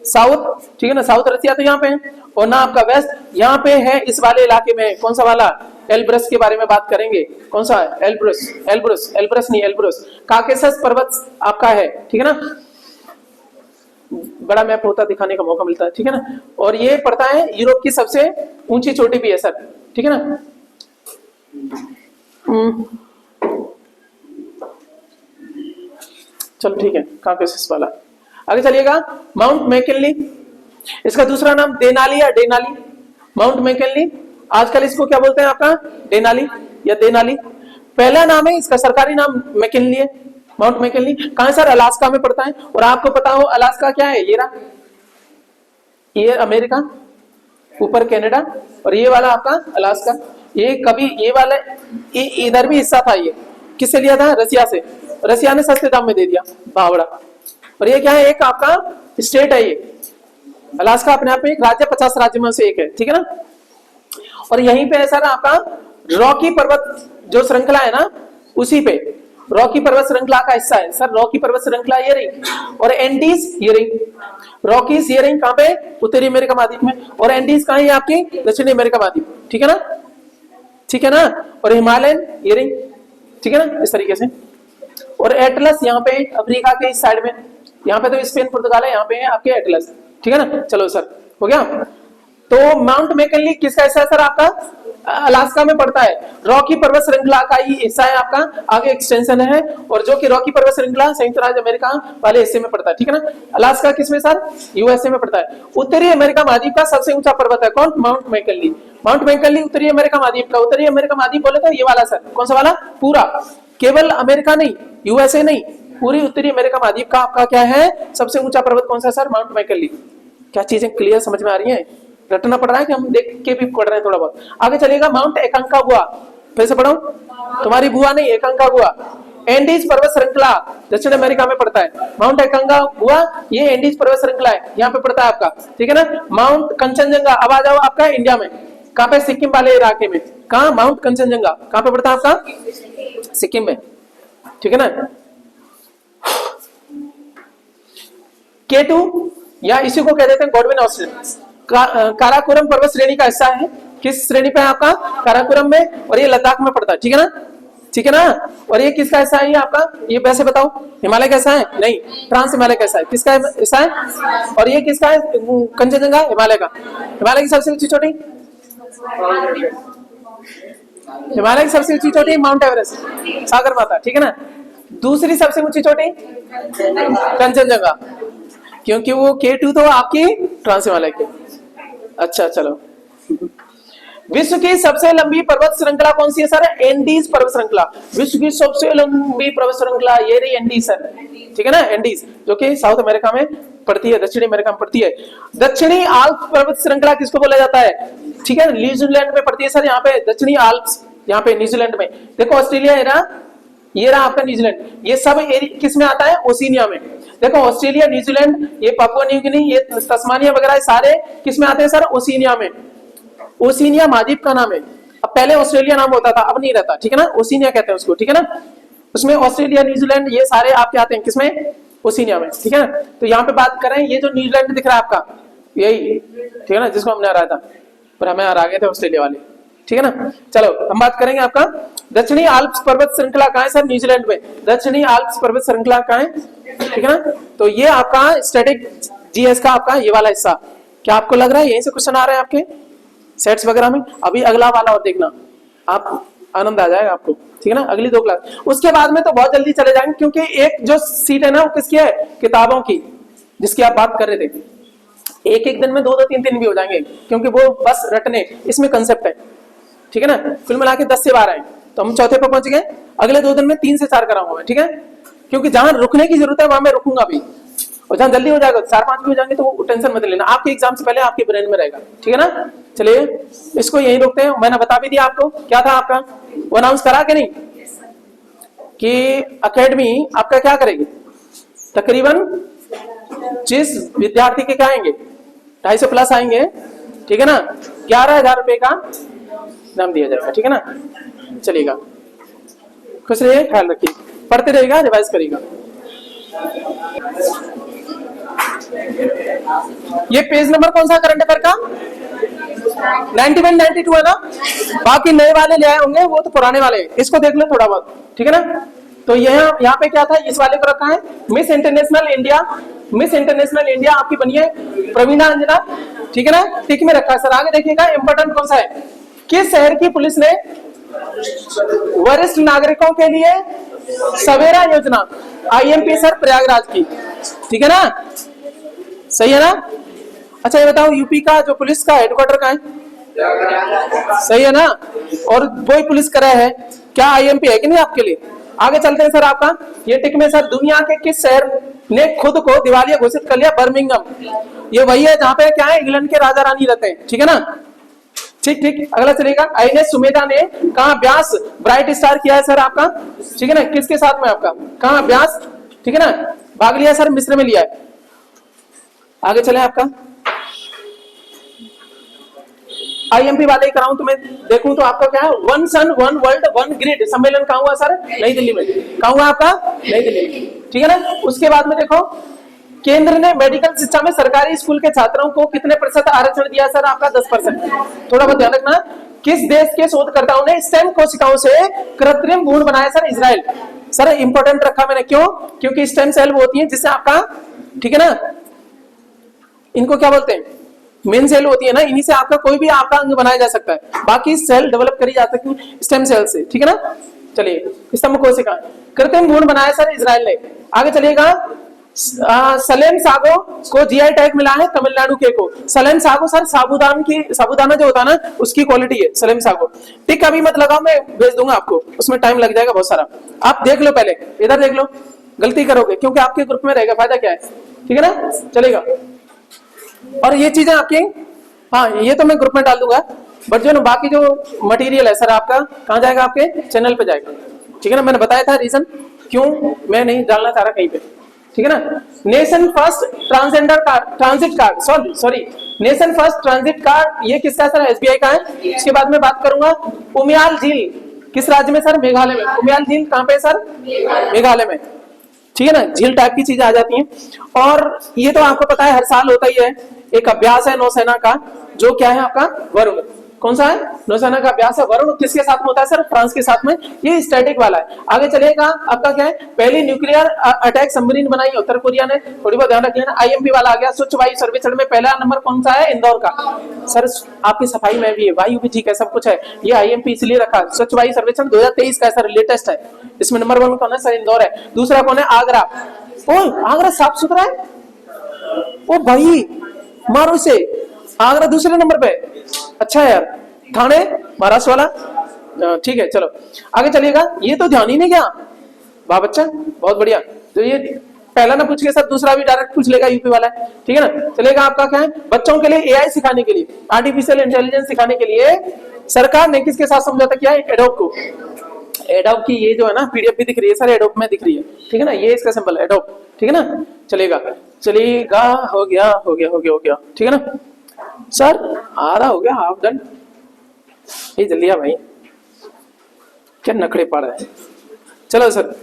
साउथ, ठीक है ना, साउथ रसिया तो यहाँ पे है, और ना आपका वेस्ट, यहाँ पे है इस वाले इलाके में। कौन सा वाला? एल्ब्रस के बारे में बात करेंगे। कौन सा है? एल्ब्रस, एल्ब्रस, एल्ब्रस नहीं एल्ब्रस, काकेशस पर्वत आपका है, ठीक है ना। बड़ा मैप होता दिखाने का मौका मिलता है, ठीक है ना। और ये पड़ता है यूरोप की सबसे ऊंची चोटी भी है सर, ठीक है ना। चलो ठीक है, काकेशस वाला। आगे चलिएगा, माउंट मैकिनली, इसका दूसरा नाम देनाली या डेनाली। माउंट मैकिनली आजकल इसको क्या बोलते हैं आपका? डेनाली या देनाली। पहला नाम है इसका, सरकारी नाम मैकिनली है। माउंट मैकिनली कहां सर? अलास्का में पड़ता है। और आपको पता हो अलास्का क्या है? ये रहा, ये अमेरिका, ऊपर कनाडा, और ये वाला आपका अलास्का। ये कभी ये वाला ये इधर भी हिस्सा था, ये किससे लिया था? रसिया से। रसिया ने सस्ते दाम में दे दिया, बावड़ा। और ये क्या है? एक आपका स्टेट है ये अलास्का, अपने आप में एक राज्य, 50 राज्य में से एक है, ठीक है ना। और यहीं पे है सर आपका रॉकी पर्वत जो श्रृंखला है ना, उसी पे रॉकी पर्वत श्रृंखला का हिस्सा है सर। रॉकी पर्वत श्रृंखला ये रही, और एंडीज ये रही। रॉकीज ये रही कहां पे? उत्तरी अमेरिका महाद्वीप में। और एंडीज कहां है? आपकी दक्षिणी अमेरिका महाद्वीप, ठीक है ना, ठीक है ना। और हिमालयन ये रही, ठीक है ना, इस तरीके से। और एटलस यहाँ पे अफ्रीका के इस साइड में, यहाँ पे तो स्पेन पुर्तगाल है, यहाँ पे है आपके एटलस, ठीक है ना। चलो सर, हो गया। तो माउंट मैकिनली किसका हिस्सा है सर? आपका अलास्का में पड़ता है। रॉकी पर्वत श्रृंखला का ही हिस्सा है आपका, आगे एक्सटेंशन है, और जो कि रॉकी पर्वत श्रृंखला संयुक्त राज्य अमेरिका वाले हिस्से में पड़ता है, ठीक है ना। अलास्का किसमें सर? यूएसए में पड़ता है। उत्तरी अमेरिका महाद्वीप का सबसे ऊंचा पर्वत है कौन? Mount McKinley. माउंट मैकिनली उत्तरी अमेरिका महाद्वीप का। उत्तरी अमेरिका महाद्वीप बोले तो ये वाला सर, कौन सा वाला? पूरा, केवल अमेरिका नहीं, यूएसए नहीं, पूरी उत्तरी अमेरिका महाद्वीप का आपका क्या है? सबसे ऊंचा पर्वत कौन सा सर? Mount McKinley. क्या चीजें क्लियर समझ में आ रही है? रटना पड़ रहा है कि हम देख के भी पढ़ रहे हैं थोड़ा बहुत? आगे चलिएगा, माउंट एकांकागुआ, फिर से पढ़ो, तुम्हारी बुआ नहीं, एकांकागुआ। एंडीज पर्वत श्रृंखला दक्षिण अमेरिका में पड़ता है। माउंट एकांकागुआ ये एंडीज पर्वत श्रृंखला है, यहाँ पे पड़ता है आपका, ठीक है ना। माउंट कंचनजंगा, अब आ जाओ आपका इंडिया में, कहाँ पे? सिक्किम वाले इलाके में। कहाँ? माउंट कंचनजंगा कहाँ पे पड़ता है आपका? सिक्किम में, ठीक है ना। K2 या इसी को कह देते हैं गॉडविन ऑस्ट्रेलिया, काराकोरम पर्वत श्रेणी का हिस्सा है। किस श्रेणी पे है आपका? काराकोरम में, और ये लद्दाख में पड़ता है, ठीक है ना, ठीक है ना। और ये किसका हिस्सा है? ये आपका, ये वैसे बताओ, हिमालय कैसा है? नहीं, ट्रांस हिमालय कैसा है? किसका हिस्सा है? और ये किसका है? कंचनजंगा हिमालय का। हिमालय की सबसे ऊंची चोटी, हिमालय की सबसे ऊंची चोटी माउंट एवरेस्ट, सागर माता, ठीक है ना। दूसरी सबसे ऊंची चोटी कंचनजंगा, क्योंकि वो K2 तो आपकी ट्रांस हिमालय की। अच्छा चलो, विश्व की सबसे लंबी पर्वत श्रृंखला कौन सी है सर? एंडीज पर्वत श्रृंखला। विश्व की सबसे लंबी पर्वत श्रृंखला ये रही एंडीज सर, ठीक है ना। एंडीज जो कि साउथ अमेरिका में पड़ती है, दक्षिणी अमेरिका में पड़ती है। दक्षिणी आल्प्स पर्वत श्रृंखला किसको बोला जाता है? ठीक है, न्यूजीलैंड में पड़ती है सर, यहाँ पे दक्षिणी आल्प्स, यहाँ पे न्यूजीलैंड में। देखो ऑस्ट्रेलिया है ना, ये रहा आपका न्यूजीलैंड, ये सब किस में आता है? ओशिनिया में। देखो ऑस्ट्रेलिया, न्यूजीलैंड, ये पापुआ न्यू गिनी, ये तस्मानिया वगैरह सारे किस में आते हैं सर? ओशिनिया में। ओशिनिया महाद्वीप का नाम है। अब पहले ऑस्ट्रेलिया नाम होता था, अब नहीं रहता, ठीक है ना, ओशिनिया कहते हैं उसको, ठीक है ना। उसमें ऑस्ट्रेलिया, न्यूजीलैंड ये सारे आपके आते हैं किसमें? ओशिनिया में, ठीक है ना। तो यहाँ पे बात करें, ये जो न्यूजीलैंड दिख रहा है आपका, यही, ठीक है ना, जिसको हमने हराया था, पर हमें हरा गए थे ऑस्ट्रेलिया वाले, ठीक है ना। चलो हम बात करेंगे आपका दक्षिणी आल्प्स पर्वत श्रृंखला कहाँ है सर? न्यूजीलैंड में। दक्षिणी आल्प्स पर्वत श्रृंखला कहाँ है? ठीक है ना। तो ये आपका स्टैटिक जीएस का आपका ये वाला हिस्सा, क्या आपको लग रहा है यहीं से क्वेश्चन आ रहे हैं आपके सेट्स वगैरह में? अभी अगला वाला और देखना, आप आनंद आ जाएगा आपको, ठीक है ना। अगली 2 क्लास, उसके बाद में तो बहुत जल्दी चले जाएंगे, क्योंकि एक जो सीट है ना वो किसकी है? किताबों की, जिसकी आप बात कर रहे थे। एक एक दिन में 2-2 3-3 भी हो जाएंगे, क्योंकि वो बस रटने, इसमें कंसेप्ट है, ठीक है ना। कुल मिला के 10 से 12 है, तो हम चौथे पे पहुंच गए। अगले 2 दिन में 3 से 4 कराऊंगा मैं, ठीक है, क्योंकि जहां रुकने की जरूरत है वहां मैं रुकूंगा भी, और जहां जल्दी हो जाएगा 4-5 भी हो जाएंगे तो वो टेंशन मत लेना, आपके एग्जाम से पहले आपके ब्रेन में रहेगा, ठीक है ना। चलिए इसको यहीं रोकते हैं। मैंने बता भी दिया आपको, क्या था आपका वो अनाउंस करा कि नहीं, कि एकेडमी आपका क्या करेगी, तकरीबन जिस विद्यार्थी के क्या आएंगे 250 प्लस आएंगे, ठीक है ना, 11,000 रुपए का नाम दिया जाएगा, ठीक है ना। चलिएगा, खुश रहिए, ख्याल रखिए, पढ़ते रहेगा, रिवाइज करेगा। ये पेज नंबर कौन सा करंट अफेयर का, 91 92 है ना, बाकी नए वाले ले आए होंगे वो तो पुराने वाले, इसको देख लो थोड़ा बहुत, ठीक है ना। तो यहाँ पे क्या था, इस वाले को रखा है miss international India, miss international India आपकी बनी है प्रवीणा अंजना, ठीक है ना, टिक में रखा है सर। आगे देखिएगा, इंपॉर्टेंट कौन सा है, किस शहर की पुलिस ने वरिष्ठ नागरिकों के लिए सवेरा योजना, IMP सर प्रयागराज की, ठीक है ना, सही है ना। अच्छा ये बताओ, यूपी का जो पुलिस का हेडक्वार्टर का है, सही है ना, और वही पुलिस करा है, क्या IMP है कि नहीं आपके लिए। आगे चलते हैं सर, आपका ये टिक में सर, दुनिया के किस शहर ने खुद को दिवालिया घोषित कर लिया, बर्मिंघम, ये वही है जहां पे क्या है, इंग्लैंड के राजा रानी रहते हैं, ठीक है ना। ठीक ठीक, अगला चलेगा, INS सुमेधा ने कहा अभ्यास ब्राइट स्टार किया है सर आपका, ठीक है ना, किसके साथ में आपका, कहा अभ्यास, ठीक है ना, भाग लिया सर, मिस्र में लिया है। आगे चले आपका IMP वाले कराऊं तो मैं देखूं तो आपका क्या है, one sun one world one grid सम्मेलन कहां हुआ सर, नई दिल्ली में, कहां हुआ आपका, नई दिल्ली में, ठीक है ना। उसके बाद में देखो, केंद्र ने मेडिकल शिक्षा में सरकारी स्कूल के छात्रों को कितने प्रतिशत आरक्षण दिया सर आपका, 10%, थोड़ा बहुत ध्यान रखना। किस देश के शोधकर्ताओं ने स्टेम कोशिकाओं से कृत्रिम भ्रूण बनाया सर, इजराइल, सर इंपॉर्टेंट रखा मैंने, क्यों, क्योंकि स्टेम सेल वो होती है जिससे आपका, ठीक है ना, इनको क्या बोलते हैं, मेन सेल होती है ना, इन्हीं से आपका कोई भी आपका अंग बनाया जा सकता है, बाकी सेल डेवलप करी जा सकती है स्टेम सेल से, ठीक है ना। चलिए स्तंभ कोशिका, कृत्रिम भ्रूण बनाया सर इजराइल ने। आगे चलिएगा, सलेम सागो को GI टैग मिला है तमिलनाडु के को, सलेम सागो सर साबूदाना जो होता है ना उसकी क्वालिटी है सलेम सागो। टिक अभी मत लगाओ, मैं भेज दूंगा आपको, उसमें टाइम लग जाएगा बहुत सारा, आप देख लो पहले, इधर देख लो, गलती करोगे क्योंकि आपके ग्रुप में रहेगा, फायदा क्या है, ठीक है ना। चलेगा, और ये चीजें आपकी, हाँ ये तो मैं ग्रुप में डाल दूंगा, बट जो ना बाकी जो मटेरियल है सर आपका कहाँ जाएगा, आपके चैनल पे जाएगा, ठीक है ना। मैंने बताया था रीजन क्यों मैं नहीं डालना चाह रहा कहीं पे, ठीक है ना। Nation first transgender card, transit card, sorry nation first transit card, ये किसका सर, SBI का है। इसके बाद में बात करूंगा, उमियाल झील किस राज्य में सर, मेघालय में। उमियाल झील कहाँ पे सर, मेघालय में, ठीक है ना। झील टाइप की चीजें आ जाती हैं। और ये तो आपको पता है हर साल होता ही है, एक अभ्यास है नौसेना का, जो क्या है आपका, वरुण, कौन सा है, नौसेना का अभ्यास है वरुण, किसके साथ में होता है सर, फ्रांस के साथ में, ये स्टैटिक वाला है। आगे चलेगा आपका क्या है, पहली न्यूक्लियर अटैक सबमरीन बनाई उत्तर कोरिया ने, थोड़ी बहुत ध्यान रख लेना। IMP वाला आ गया, स्वच्छ वायु सर्वेक्षण में पहला नंबर कौन सा है, इंदौर का, सर आपकी सफाई में भी है, वायु भी ठीक है, सब कुछ है, ये IMP इसलिए रखा, स्वच्छ वायु सर्वेक्षण 2023 का है सर, लेटेस्ट है, इसमें नंबर 1 कौन है सर, इंदौर है। दूसरा कौन है, आगरा, ओ आगरा साफ सुथरा है, ओ भाई मारो इसे, आगरा दूसरे नंबर पे, अच्छा है यार। ठाणे महाराष्ट्र वाला, ठीक है, चलो आगे चलिएगा। ये तो ध्यान ही नहीं गया, वाह बच्चा बहुत बढ़िया। तो ये पहला ना पूछ के सर दूसरा भी डायरेक्ट पूछ लेगा, यूपी वाला है, ठीक है ना। चलेगा आपका क्या है, बच्चों के लिए AI सिखाने के लिए, आर्टिफिशियल इंटेलिजेंस सिखाने के लिए सरकार ने किसके साथ समझौता किया है, एडोब को। एडोब की ये जो है ना PDF भी दिख रही है सर, एडोब में दिख रही है, ठीक है ना, ये इसका सिंबल एडोब, ठीक है ना। चलेगा चलेगा, हो गया हो गया हो गया हो गया, ठीक है ना सर, आधा हो गया, हाफ डन, ये जल्दी आ भाई, क्या नखड़े पड़ रहे हैं। चलो सर,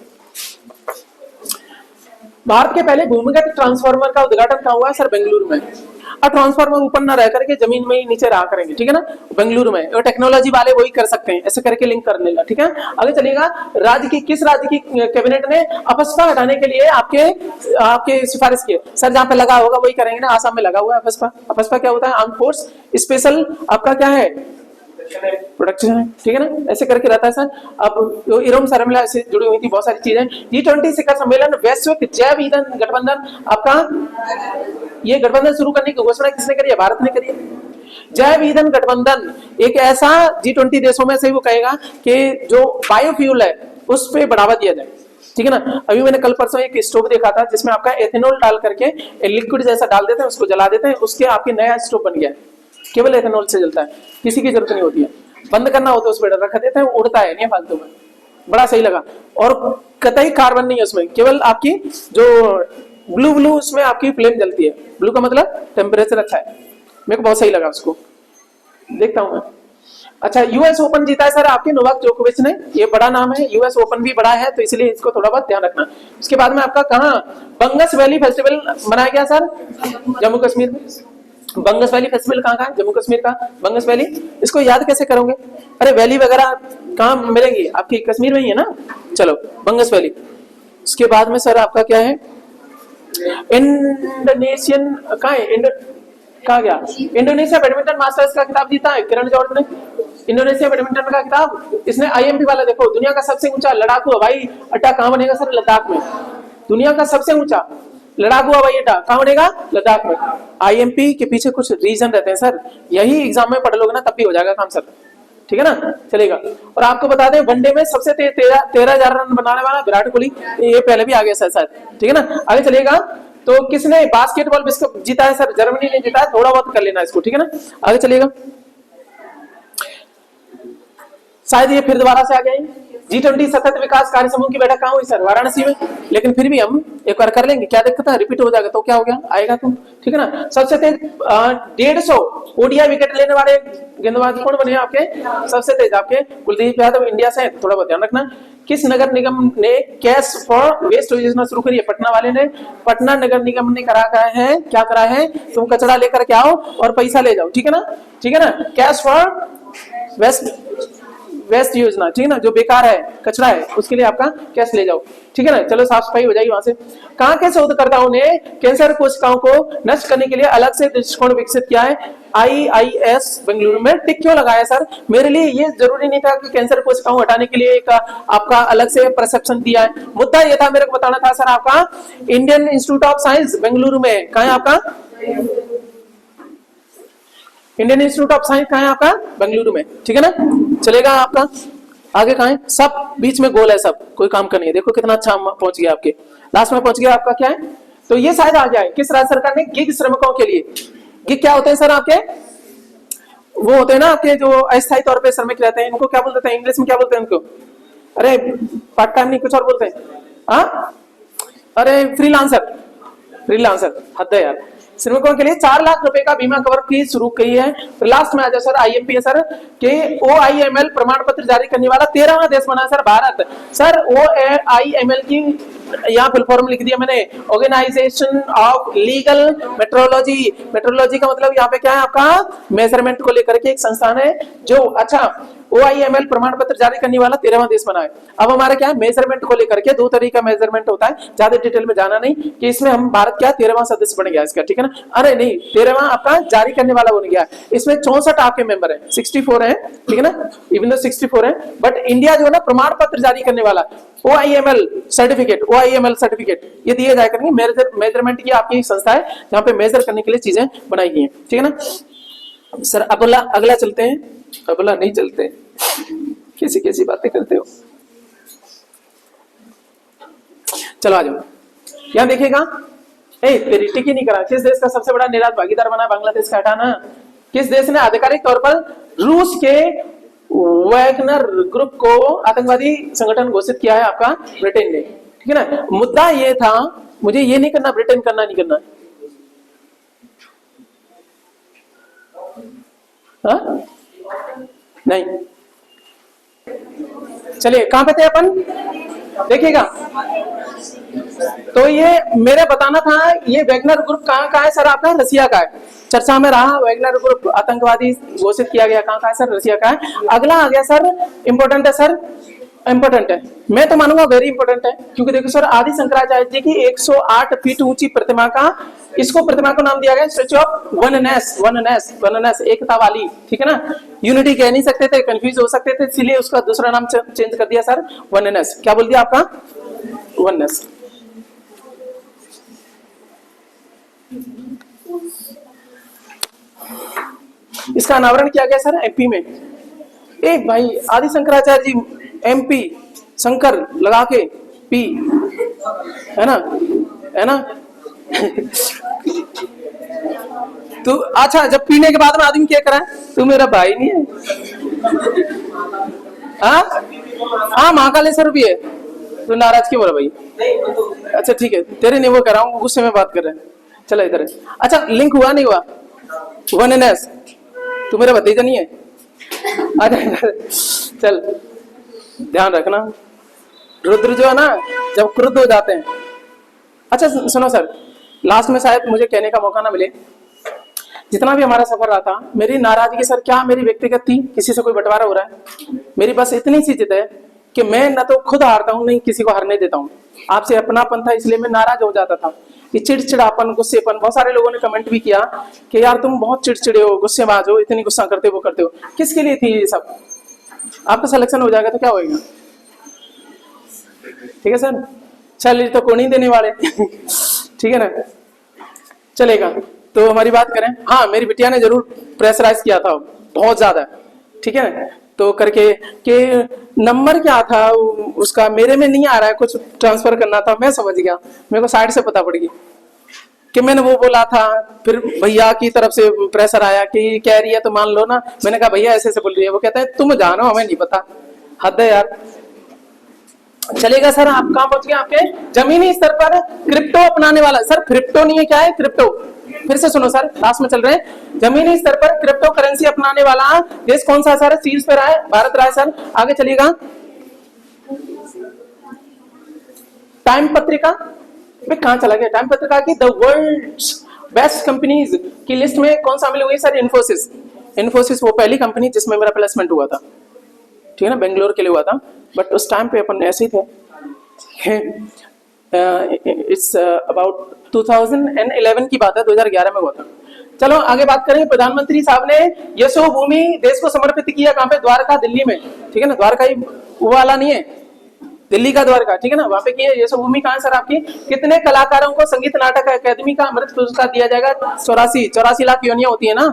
भारत के पहले भूमिगत ट्रांसफार्मर का उद्घाटन कहाँ हुआ है सर, बेंगलुरु में। और ट्रांसफार्मर ऊपर ना रह करके जमीन में ही नीचे रहा करेंगे, ठीक है ना, बेंगलुरु में। और टेक्नोलॉजी वाले वही कर सकते हैं, ऐसे करके लिंक कर लेगा, ठीक है। आगे चलिएगा, किस राज्य की कैबिनेट ने अपस्पा हटाने के लिए आपके सिफारिश की है सर, जहां पे लगा होगा वही करेंगे ना, आसाम में लगा हुआ है अपस्पा। अपस्पा क्या होता है, आर्म फोर्स स्पेशल, आपका क्या है, प्रोडक्शन है, ठीक है ना, ऐसे करके रहता है सर। अब इरोम शर्मिला से जुड़ी हुई थी बहुत सारी चीजें। G20 शिखर सम्मेलन, वैश्विक जैव ईंधन गठबंधन, आपका ये गठबंधन शुरू करने की घोषणा किसने करी है? भारत ने करी है। जैव ईंधन गठबंधन एक ऐसा G20 देशों में से वो कहेगा कि जो बायोफ्यूल है उस पर बढ़ावा दिया जाए, ठीक है ना। अभी मैंने कल परसों एक स्टोव देखा था जिसमें आपका एथेनॉल डाल करके लिक्विड जैसा डाल देते हैं, उसको जला देते हैं, उसके आपके नया स्टोव बन गया है, केवल एथेनॉल से जलता है, किसी की जरूरत नहीं होती है। बंद करना हो तो उस पर रख देते हैं, उड़ता है नहीं फालतू में, बड़ा सही लगा। और कतई कार्बन नहीं है उसमें, केवल आपकी जो ब्लू ब्लू उसमें आपकी फ्लेम जलती है। ब्लू का मतलब टेम्परेचर अच्छा है, मेरे को बहुत सही लगा उसको, देखता हूं मैं। अच्छा, यूएस ओपन जीता है सर आपके नोवाक जोकोविच ने, ये बड़ा नाम है, यूएस ओपन भी बड़ा है तो इसलिए इसको थोड़ा बहुत ध्यान रखना। उसके बाद में आपका कहाँ बंगस वैली फेस्टिवल मनाया गया सर? जम्मू कश्मीर में। बंगस वैली फेस्टिवल कहाँ का? जम्मू कश्मीर का बंगस वैली। इसको याद कैसे करोगे? अरे वैली वगैरह कहाँ मिलेंगी? आपकी कश्मीर में ही है ना। चलो बंगस वैली। उसके बाद में सर आपका क्या है? इंडोनेशियन कहाँ है? कहा गया? इंडोनेशिया बैडमिंटन मास्टर्स का खिताब जीता है किरण जॉर्ज ने। इंडोनेशिया बैडमिंटन का खिताब इसने आईएमपी वाला, देखो दुनिया का सबसे ऊंचा लड़ाकू हवाई अड्डा कहाँ बनेगा सर? लद्दाख में। दुनिया का सबसे ऊंचा लड़ाकू हवाई अड्डा कहाँ बनेगा? लद्दाख में। आईएमपी के पीछे कुछ रीजन रहते हैं सर, यही एग्जाम में पढ़ लोगे ना तब भी हो जाएगा काम सर, ठीक है ना। चलेगा। और आपको बता दें वनडे में सबसे 13,000 रन बनाने वाला विराट कोहली, ये पहले भी आ गया सर शायद, ठीक है ना। आगे चलेगा। तो किसने बास्केटबॉल विश्व कप जीता है सर? जर्मनी ने जीता है, थोड़ा बहुत कर लेना इसको, ठीक है ना। आगे चलेगा। शायद ये फिर दोबारा से आ गए। G20 सतत विकास कार्य समूह की बैठक कहाँ हुई सर? वाराणसी में। लेकिन फिर भी हम एक बार कर लेंगे, क्या दिक्कत है? रिपीट हो जाएगा तो क्या हो गया, आएगा तो, ठीक है ना। सबसे तेज 150 ओडीआई विकेट लेने वाले गेंदबाज कौन बने आपके? सबसे तेज आपके कुलदीप यादव इंडिया से, थोड़ा बहुत ध्यान रखना। किस नगर निगम ने कैश फॉर वेस्ट योजना शुरू करी है? पटना वाले ने। पटना नगर निगम ने करा है, क्या करा है? तुम कचरा लेकर के आओ और पैसा ले जाओ, ठीक है ना, ठीक है ना। कैश फॉर वेस्ट योजना, ठीक है ना, जो बेकार है कचरा है उसके लिए आपका कैश ले जाओ, ठीक है ना। चलो साफ सफाई हो जाएगी वहां से। कहां के शोधकर्ताओं ने कैंसर कोशिकाओं को नष्ट करने के लिए अलग से दृष्टिकोण विकसित किया है? IIS बेंगलुरु में। टिक क्यों लगाया सर? मेरे लिए ये जरूरी नहीं था कि कैंसर कोशिकाओं हटाने के लिए एक आपका अलग से परसेप्शन दिया है। मुद्दा ये था, मेरे को बताना था सर आपका Indian institute of science Bengaluru में। कहां है आपका इंडियन इंस्टीट्यूट ऑफ साइंस? कहां है आपका? बेंगलुरु में, ठीक है ना। चलेगा आपका आगे कहां है? सब बीच में गोल है, सब कोई काम का नहीं है। देखो कितना अच्छा पहुंच गया, आपके लास्ट में पहुंच गया। आपका क्या है? तो ये शायद आ जाए किस राज्य सरकार ने गिग श्रमिकों के लिए। गिग क्या होते हैं सर आपके? वो होते हैं ना आपके जो अस्थायी तौर पे श्रमिक रहते हैं, इनको क्या बोलते हैं इंग्लिश में? क्या बोलते हैं उनको? अरे पार्ट टाइम नहीं, कुछ और बोलते हैं। हाँ, अरे फ्रीलांसर। फ्रीलांसर हद है यार। श्रमिकों के लिए 4 लाख रुपए का बीमा कवर की शुरू की है। तो लास्ट में आ जाए सर आईएमपी है सर के OIML प्रमाण पत्र जारी करने वाला 13वां देश बना सर भारत। सर OIML की यहाँ फुल फॉर्म लिख दिया मैंने, organisation of legal metrology. Metrology का मतलब यहाँ पे क्या है आपका? मेजरमेंट को लेकर के एक संस्थान है जो, अच्छा OIML प्रमाण पत्र जारी करने वाला 13वां देश बना है। अब हमारा क्या है? मेजरमेंट को लेकर के 2 तरीका मेजरमेंट होता है, ज्यादा डिटेल में जाना नहीं कि इसमें हम भारत क्या 13वां सदस्य बन गया इसका, ठीक है ना। अरे नहीं, 13वां आपका जारी करने वाला बन गया। इसमें 64 आपके मेंबर है, 64 है, ठीक है ना, इवन तो 64 है, बट इंडिया जो है ना प्रमाण पत्र जारी करने वाला OIML सर्टिफिकेट ये दिए जाए करेंगे। मेजरमेंट की आपकी संस्था है जहां पे मेजर करने के लिए चीजें बनाई गई हैं, ठीक है ना। सर अगला चलते हैं। अगला नहीं चलते, कैसी कैसी बातें करते हो। चलो आ जाओ, यहां देखिएगा। तेरी टिक ही नहीं करा। किस देश का सबसे बड़ा निर्यात भागीदार बना? बांग्लादेश का हटाना। किस देश ने आधिकारिक तौर पर रूस के वैगनर ग्रुप को आतंकवादी संगठन घोषित किया है? आपका ब्रिटेन ने, ठीक है ना। मुद्दा ये था, मुझे ये नहीं करना, ब्रिटेन करना नहीं करना। हाँ? नहीं, चलिए कहां पे थे अपन? देखिएगा, तो ये मेरे बताना था, ये वैगनर ग्रुप कहाँ का है सर आपका? रसिया का है। चर्चा में रहा, वैगनर ग्रुप आतंकवादी घोषित किया गया, कहाँ का है सर? रसिया का है। अगला आ गया सर, इंपॉर्टेंट है सर, इंपॉर्टेंट है, मैं तो मानूंगा वेरी इंपॉर्टेंट है, क्योंकि देखो सर आदि शंकराचार्य जी की 108 फीट ऊंची प्रतिमा का, इसको प्रतिमा को नाम दिया गया स्टैच्यू ऑफ वननेस, एकता वाली, ठीक है ना। यूनिटी कह नहीं सकते थे, कंफ्यूज हो सकते थे, इसलिए उसका दूसरा नाम चेंज कर दिया सर, वननेस। क्या बोल दिया आपका? वननेस। इसका अनावरण किया गया सर एमपी में। एक भाई आदि शंकराचार्य जी एमपी, शंकर लगा के पी, है ना, है ना। तो अच्छा, जब पीने के बाद में आदमी क्या करा, तू मेरा भाई नहीं है? हाँ महाकालेश्वर भी है। तो नाराज क्यों बोला भाई? अच्छा ठीक है, तेरे नहीं वो कर रहा हूँ, गुस्से में बात कर रहे हैं। चलो इधर। अच्छा लिंक हुआ नहीं हुआ? वननेस। तू मेरा भतीजा नहीं है? अच्छा चल, ध्यान रखना, रुद्र जो है ना जब क्रुद्ध हो जाते हैं। अच्छा सुनो सर, लास्ट में शायद मुझे कहने का मौका ना मिले, जितना भी हमारा सफर रहा था, मेरी नाराजगी सर क्या मेरी व्यक्तिगत थी, किसी से कोई बंटवारा हो रहा है? मेरी बस इतनी सी जिद है कि मैं न तो खुद हारता हूँ, नहीं किसी को हारने देता हूँ। आपसे अपनापन था इसलिए मैं नाराज हो जाता था। ये चिड़चिड़ापन, गुस्सेपन, बहुत सारे लोगों ने कमेंट भी किया कि यार तुम बहुत चिड़चिड़े हो, गुस्सेबाज हो, इतनी गुस्सा करते हो, वो करते हो। किसके लिए थी ये सब? आपका सिलेक्शन हो जाएगा तो क्या होएगा? ठीक है सर, चलिए तो कौन ही देने वाले ठीक है ना, चलेगा। तो हमारी बात करें, हाँ मेरी बिटिया ने जरूर प्रेशराइज किया था बहुत ज्यादा, ठीक है ना, तो करके कि नंबर क्या था उसका मेरे में नहीं आ रहा है, कुछ ट्रांसफर करना था। मैं समझ गया, मेरे को साइड से पता पड़ गई कि मैंने वो बोला था। फिर भैया की तरफ से प्रेशर आया कि कह रही है तो मान लो ना। मैंने कहा भैया ऐसे बोल रही है, वो कहता है तुम जानो हमें नहीं पता। हद है यार। चलेगा सर, आप कहाँ पहुंच गए? आपके जमीनी स्तर पर क्रिप्टो अपनाने वाला, सर क्रिप्टो नहीं है, क्या है क्रिप्टो? फिर से सुनो सर, लास्ट में चल रहे हैं। जमीनी स्तर पर क्रिप्टो करेंसी अपनाने वाला देश कौन सा सर? शीर्ष पे रहा है भारत रहा है सर। आगे चलिएगा। टाइम पत्रिका पे कहां चला गया? टाइम पत्रिका की द वर्ल्ड्स बेस्ट कंपनीज की लिस्ट में कौन शामिल हुई सर? इन्फोसिस। इन्फोसिस वो पहली कंपनी जिसमें मेरा प्लेसमेंट हुआ था, ठीक है ना, बेंगलोर के लिए हुआ था। बट उस टाइम पे अपन ऐसे ही थे। इट्स अबाउट 2011 की बात है, 2011 में हुआ था। चलो आगे बात करें। प्रधानमंत्री साहब ने यशो भूमि देश को समर्पित किया कहां पे? द्वारका, दिल्ली में, ठीक है ना। द्वारका ही वो वाला नहीं है, दिल्ली का द्वारका, ठीक है ना, वहां पे की यशो भूमि कहां सर आपकी? कितने कलाकारों को संगीत नाटक अकादमी का अमृत पुरस्कार दिया जाएगा? 84 लाख योनियां होती है ना,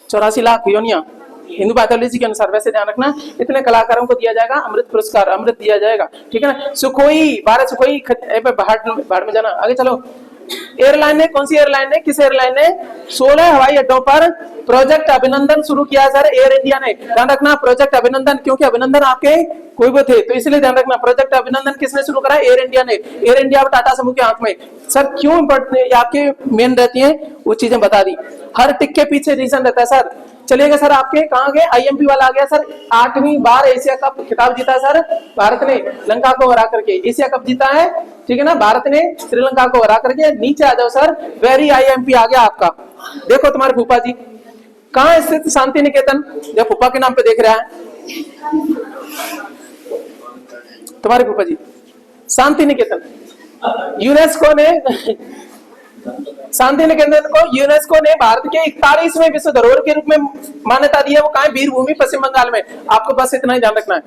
84 लाख योनियां हिंदू पैथोलॉजी के अनुसार। वैसे ध्यान रखना, इतने कलाकारों को दिया जाएगा अमृत पुरस्कार, अमृत दिया जाएगा, ठीक है ना। सुखोई 12 सुखोई बाहर में जाना। आगे चलो। एयरलाइन ने, कौन सी एयरलाइन ने, किस एयरलाइन ने 16 हवाई अड्डों पर प्रोजेक्ट अभिनंदन शुरू किया सर? एयर इंडिया ने। ध्यान रखना प्रोजेक्ट अभिनंदन, क्योंकि अभिनंदन आपके कोई वो थे, तो इसलिए ध्यान रखना प्रोजेक्ट अभिनंदन किसने शुरू करा? एयर इंडिया ने। एयर इंडिया और टाटा समूह के हाथ में। सर क्यों इंपॉर्टेंट आपके मेन रहती है वो चीजें बता दी। हर टिक के पीछे रीजन रहता है सर। चलिएगा सर, आपके कहां गए? आईएमपी वाला आ गया सर। 8वीं बार एशिया कप खिताब जीता सर भारत ने, लंका को हरा करके। एशिया कप जीता है, ठीक है ना, भारत ने श्रीलंका को हरा करके। नीचे आ जाओ सर, वेरी आईएमपी आ गया आपका। देखो तुम्हारे फूफा जी कहां स्थित? शांति निकेतन, जो फूफा के नाम पे देख रहा है तुम्हारे फूफा जी, शांति निकेतन। यूनेस्को ने शांति निकेतन को यूनेस्को ने भारत के 41वें विश्व धरोहर के रूप में मान्यता दी है। वो कहां है? वीर भूमि, पश्चिम बंगाल में। आपको बस इतना ही ध्यान रखना है,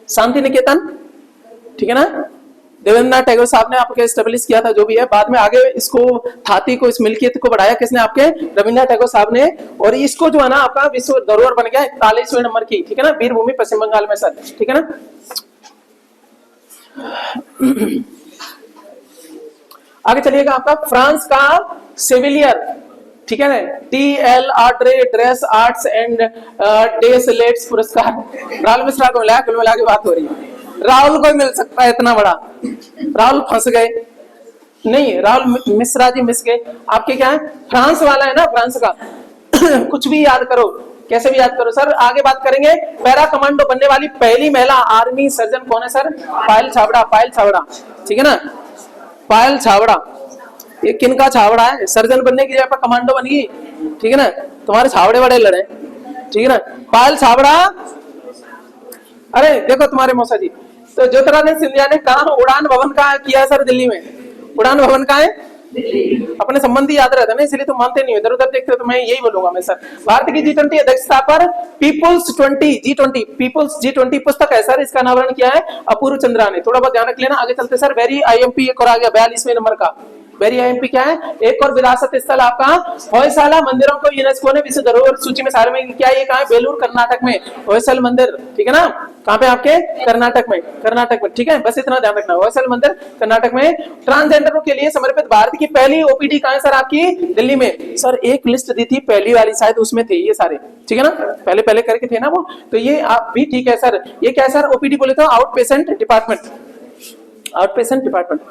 शांति निकेतन, ठीक है ना। देवेंद्रनाथ टैगोर साहब ने आपके एस्टेब्लिश किया था, जो भी है। बाद में आगे इसको थाती को, इस मिल्कियत को बढ़ाया किसने? आपके रविन्द्रनाथ टैगोर साहब ने। और इसको जो है ना आपका विश्व धरोहर बन गया 41वें नंबर की, ठीक है ना, वीर भूमि पश्चिम बंगाल में सर, ठीक है ना। आगे चलिएगा। आपका फ्रांस का सेविलियर, ठीक है ना, टी.एल. आर्ट्रे ड्रेस आर्ट्स एंड डेसलेट्स पुरस्कार राहुल मिश्रा को मिला। कुल मिला के बात हो रही है, राहुल को मिल सकता है इतना बड़ा। राहुल फंस गए, नहीं राहुल मिश्रा जी मिस गए। आपके क्या है? फ्रांस वाला है ना, फ्रांस का कुछ भी याद करो, कैसे भी याद करो सर। आगे बात करेंगे। पैरा कमांडो बनने वाली पहली महिला आर्मी सर्जन कौन है सर? पायल छाबड़ा। पायल छाबड़ा, ठीक है ना, पायल छाबड़ा। ये किनका छाबड़ा है? सर्जन बनने की जगह पर कमांडो बन गई, ठीक है ना। तुम्हारे छाबड़े बड़े लड़े, ठीक है ना। पायल छाबड़ा अरे देखो तुम्हारे मौसा जी, तो ज्योतिरादित्य सिंधिया ने कहा उड़ान भवन का किया सर दिल्ली में, उड़ान भवन का है अपने संबंधी याद रहता है ना, इसलिए तुम मानते नहीं हो, इधर उधर देखते हो, तो मैं यही बोलूंगा मैं सर। भारत की G20 अध्यक्षता पर पीपुल्स G20 पुस्तक है सर, इसका अनावरण किया है अपूर्व चंद्रा ने। थोड़ा बहुत ध्यान रख लेना, आगे चलते सर। वेरी IMP एक और आ गया 42वें नंबर का। वेरी IMP क्या है? एक और विरासत स्थल आपका होयसाला मंदिरों को यूनेस्को ने विश्व धरोहर सूची में सारे में क्या, ये कहा है? बेलूर कर्नाटक में होयसल मंदिर, ठीक है ना? कहां पे? आपके कर्नाटक में, कर्नाटक में, ठीक है, बस इतना ध्यान रखना। होयसल मंदिर कर्नाटक में। ट्रांसजेंडरों के लिए समर्पित भारत की पहली OPD कहां है सर? आपकी दिल्ली में। सर एक लिस्ट दी थी पहली वाली, शायद उसमें थे ये सारे, ठीक है ना? पहले पहले करके थे ना वो, तो ये आप भी ठीक है सर। ये क्या है सर? OPD बोले तो out patient department, out patient department.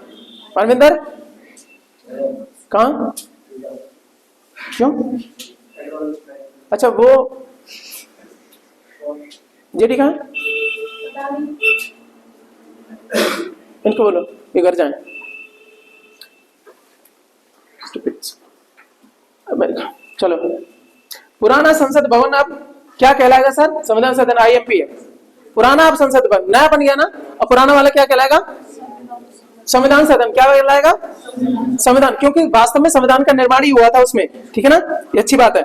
Parvinder कहाँ? क्यों? अच्छा वो जेडी कहाँ? इनको बोलो ये घर जाए। चलो, पुराना संसद भवन अब क्या कहलाएगा सर? संविधान सदन, IMP है। पुराना अब संसद भवन नया बन गया ना, और पुराना वाला क्या कहलाएगा? संविधान सदन। क्या कहलाएगा? संविधान, क्योंकि वास्तव में संविधान का निर्माण ही हुआ था उसमें, ठीक है ना? ये अच्छी बात है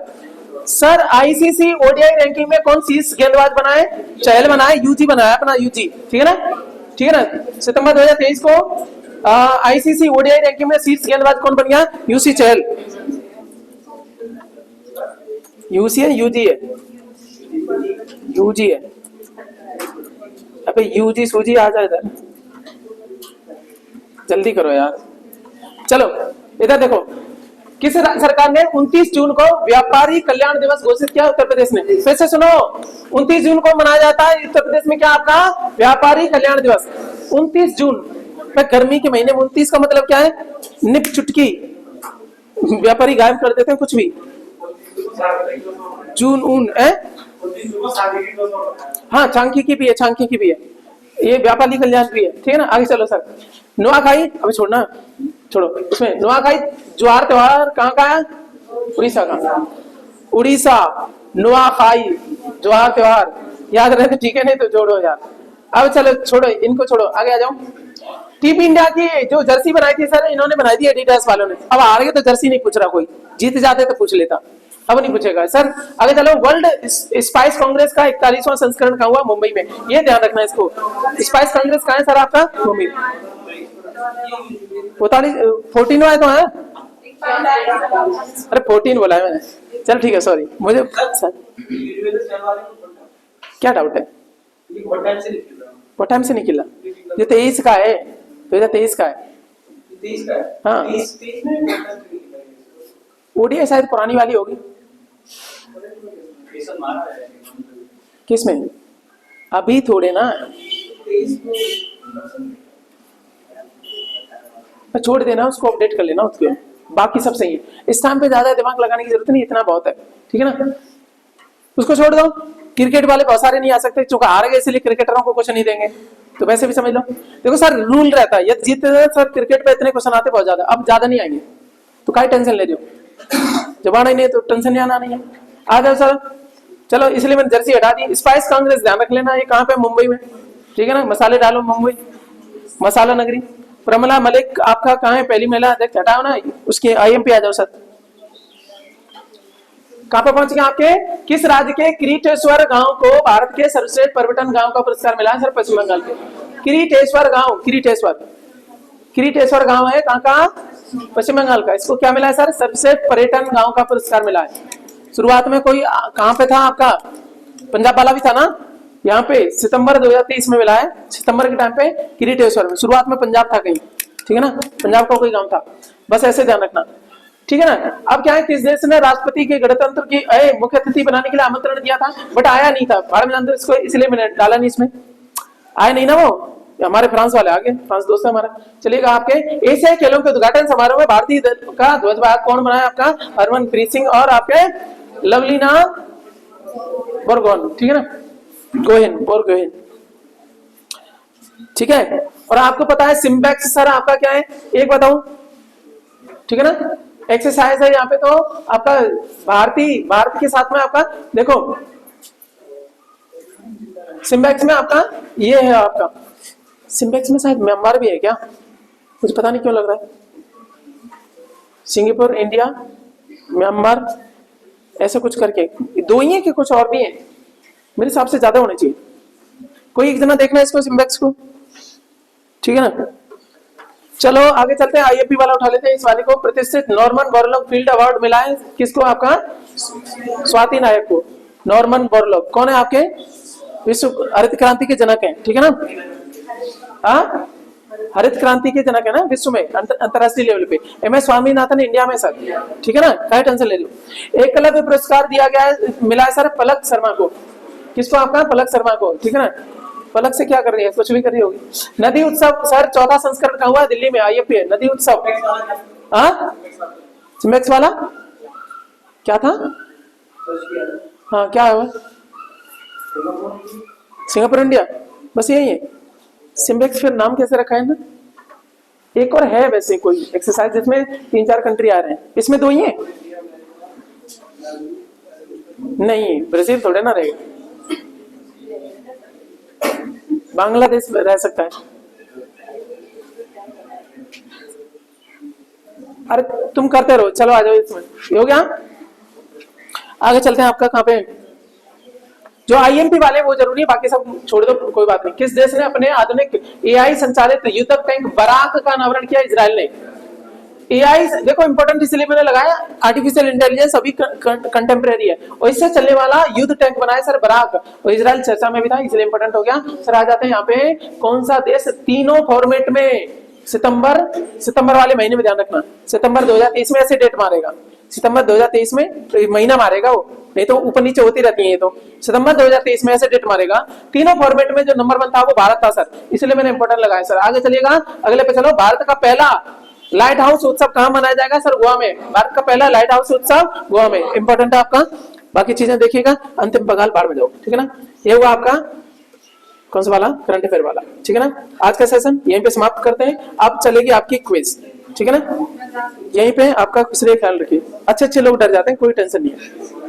सर। ICC ODI रैंकिंग में कौन शीर्ष गेंदबाज बनाए? चहल बनाए, UG बनाया अपना, UG, ठीक है ना? ठीक है ना? सितंबर 2023 को ICC ODI रैंकिंग में शीर्ष गेंदबाज कौन बन गया? UC चहल। UC है, UG है? UG है। अबे UG सूजी आ जाए इधर, जल्दी करो यार। चलो इधर देखो, किस सरकार ने 29 जून को व्यापारी कल्याण दिवस घोषित किया? उत्तर प्रदेश ने। फिर से सुनो, 29 जून को मनाया जाता है उत्तर प्रदेश में क्या आपका? व्यापारी कल्याण दिवस। 29 जून में, गर्मी के महीने में 29 का मतलब क्या है? निप चुटकी, व्यापारी गायब कर देते हैं कुछ भी। जून ऊन है, हाँ सांख्यिकी भी है, सांख्यिकी भी है, ये व्यापारी कल्याण भी है, ठीक है ना? आगे चलो सर। नुआखाई, अबे छोड़ना, छोड़ो इसमें। नुआखाई ज्वार त्योहार कहाँ का है? उड़ीसा का। उड़ीसा नुआखाई ज्वार त्योहार याद रहे तो ठीक है, नहीं तो जोड़ो यार। अब चलो छोड़ो इनको, छोड़ो आगे आ जाओ। टीम इंडिया की जो जर्सी बनाई थी सर, इन्होंने बनाई थी एडिडास वालों ने। अब आ गए तो जर्सी नहीं पूछ रहा कोई, जीत जाते तो पूछ लेता, अब नहीं पूछेगा सर। आगे चलो। वर्ल्ड स्पाइस कांग्रेस का 41वां संस्करण कहाँ हुआ? मुंबई में। ये ध्यान रखना इसको। स्पाइस कांग्रेस कहाँ है सर आपका? मुंबई। 14वां है तो है, अरे 14 बोला है मैंने, चल ठीक है, सॉरी मुझे सर। क्या डाउट है? बहुत टाइम से निकला, ये 23 का है, 2023 का है। हाँ ODI शायद पुरानी वाली होगी। किसमें? अभी थोड़े ना, छोड़ देना उसको, अपडेट कर लेना उसको, बाकी सब सही है। इस टाइम पे ज्यादा दिमाग लगाने की जरूरत नहीं, इतना बहुत है, ठीक है ना? उसको छोड़ दो। क्रिकेट वाले बहुत सारे नहीं आ सकते, चूंकि हार गए इसलिए क्रिकेटरों को क्वेश्चन नहीं देंगे, तो वैसे भी समझ लो। देखो सर रूल रहता है, यदि जीतते सर क्रिकेट पे इतने क्वेश्चन आते बहुत ज्यादा, अब ज्यादा नहीं आएंगे, तो काय टेंशन ले रहे हो? जब आना ही नहीं तो टेंशन नहीं आना नहीं है। आ जाओ सर। चलो इसलिए मैंने जर्सी हटा दी। स्पाइस कांग्रेस ध्यान रख लेना, ये कहाँ पे? मुंबई में, ठीक है ना? मसाले डालो मुंबई, मसाला नगरी। प्रमला मलिक आपका कहाँ है? पहली महिला अध्यक्ष, हटाओ ना उसके। IMP आ जाओ सर। कहां पर पहुंच गए आपके? किस राज्य के किरीटेश्वर गांव को भारत के सर्वश्रेष्ठ पर्यटन गांव का पुरस्कार मिला है सर? पश्चिम बंगाल के किरीटेश्वर गांव, किरीटेश्वर गांव है कहां का? पश्चिम बंगाल का। इसको क्या मिला है सर? सर्वश्रेष्ठ पर्यटन गांव का पुरस्कार मिला है। शुरुआत में कोई कहां पे था आपका? पंजाब वाला भी था ना, यहाँ पे सितंबर 2023 में मिला है। सितंबर के टाइम पे किरीटेश्वर में, शुरुआत में पंजाब था कहीं, ठीक है ना? पंजाब का कोई गांव था, बस ऐसे ध्यान रखना, ठीक है ना? अब क्या है, किस देश ने राष्ट्रपति के गणतंत्र की मुख्य अतिथि बनाने के लिए आमंत्रण दिया था, बट आया नहीं था भारत में, इसको इसलिए मैंने डाला नहीं इसमें, आया नहीं ना वो। हमारे फ्रांस वाले आ गए, फ्रांस दोस्त है हमारा। चलिएगा आपके एशियाई खेलों के उद्घाटन समारोह में भारतीय का ध्वज वाहक कौन बनाया? आपका हरमनप्रीत सिंह और आपके लवलीना बोरगोहेन, ठीक है ना? बोरगोहेन, ठीक है। और आपको पता है सिम्बैक्स सर आपका क्या है, एक बताऊं, ठीक है ना? एक्सरसाइज है यहाँ पे, तो आपका भारत के साथ में आपका देखो सिम्बैक्स में आपका ये है, आपका सिम्बैक्स में शायद म्यांमार भी है क्या, मुझे पता नहीं क्यों लग रहा है। सिंगापुर, इंडिया, म्यांमार, ऐसे कुछ करके दो ही है कि कुछ और भी है? मेरे हिसाब से ज्यादा होने चाहिए। कोई एक जना देखना है इसको, सिम्बैक्स को, ठीक है ना। चलो आगे चलते हैं, आईएफपी वाला उठा लेते हैं। इस वाले को प्रतिष्ठित नॉर्मन बोरलॉग फील्ड अवार्ड मिला है किसको? आपका स्वाति नायक को। नॉर्मन बोरलॉग कौन है? आपके विश्व हरित क्रांति के जनक हैं, ठीक है ना। हाँ, हरित क्रांति के जनक है ना विश्व में, अंतरराष्ट्रीय लेवल पे। एम एस स्वामीनाथन इंडिया में सर, ठीक है ना। क्या टेंशन ले लो। एकलव्य पुरस्कार दिया गया है, मिला है सर पलक शर्मा को। किसको? आपका पलक शर्मा को, ठीक है ना। पलक से क्या कर रही है? कुछ भी कर रही होगी। नदी उत्सव सर चौथा संस्करण का हुआ है दिल्ली में, आईएफपी है नदी उत्सव। हाँ, सिम्बैक्स वाला क्या था? हाँ, क्या है? सिंगापुर, इंडिया, बस यही है। सिम्बैक्स फिर नाम कैसे रखा है ना। एक और है वैसे कोई एक्सरसाइज जिसमें 3-4 कंट्री आ रहे हैं, इसमें दो ही है। नहीं, ब्राजील थोड़े ना रहेगा, बांग्लादेश रह सकता है। अरे तुम करते रहो, चलो आ जाओ इसमें। ये हो गया, आगे चलते हैं। आपका कहाँ पे जो आईएमपी वाले वो जरूरी है, बाकी सब छोड़ दो, कोई बात नहीं। किस देश ने अपने आधुनिक एआई संचालित युद्धक टैंक बराक का अनावरण किया? इजराइल ने। एआई देखो इंपॉर्टेंट इसलिए मैंने लगाया, आर्टिफिशियल इंटेलिजेंस अभी कंटेम्प्रेरी है, और इससे चलने वाला युद्ध टैंक बनाया सर बराक, और इजराइल चर्चा में भी था इसलिए इंपॉर्टेंट हो गया सर। आ जाते हैं यहाँ पे, कौन सा देश तीनों फॉर्मेट में सितंबर वाले महीने में ध्यान रखना, सितंबर 2023 में ऐसे डेट मारेगा, सितंबर 2023 में तो महीना मारेगा वो, नहीं तो ऊपर नीचे होती रहती है ये तो। सितंबर 2023 में ऐसे डेट मारेगा। तीनों फॉर्मेट में जो नंबर 1 था वो भारत था सर, इसलिए मैंने इंपॉर्टेंट लगाया सर। आगे चलिएगा, अगले पे चलो। भारत का पहला लाइट हाउस उत्सव कहाँ मनाया जाएगा सर? गोवा में। भारत का पहला लाइट हाउस उत्सव गोवा में, इंपॉर्टेंट है आपका। बाकी चीजें देखिएगा, अंतिम बगाल बाढ़ में जाओ, ठीक है ना। ये हुआ आपका कौन सा वाला? करंट अफेयर वाला, ठीक है ना। आज का सेशन यहीं पे समाप्त करते हैं। अब चलेगी आपकी क्विज, ठीक है ना। यहीं पे आपका खुश रहिए, ख्याल रखिए। अच्छे लोग डर जाते हैं, कोई टेंशन नहीं है।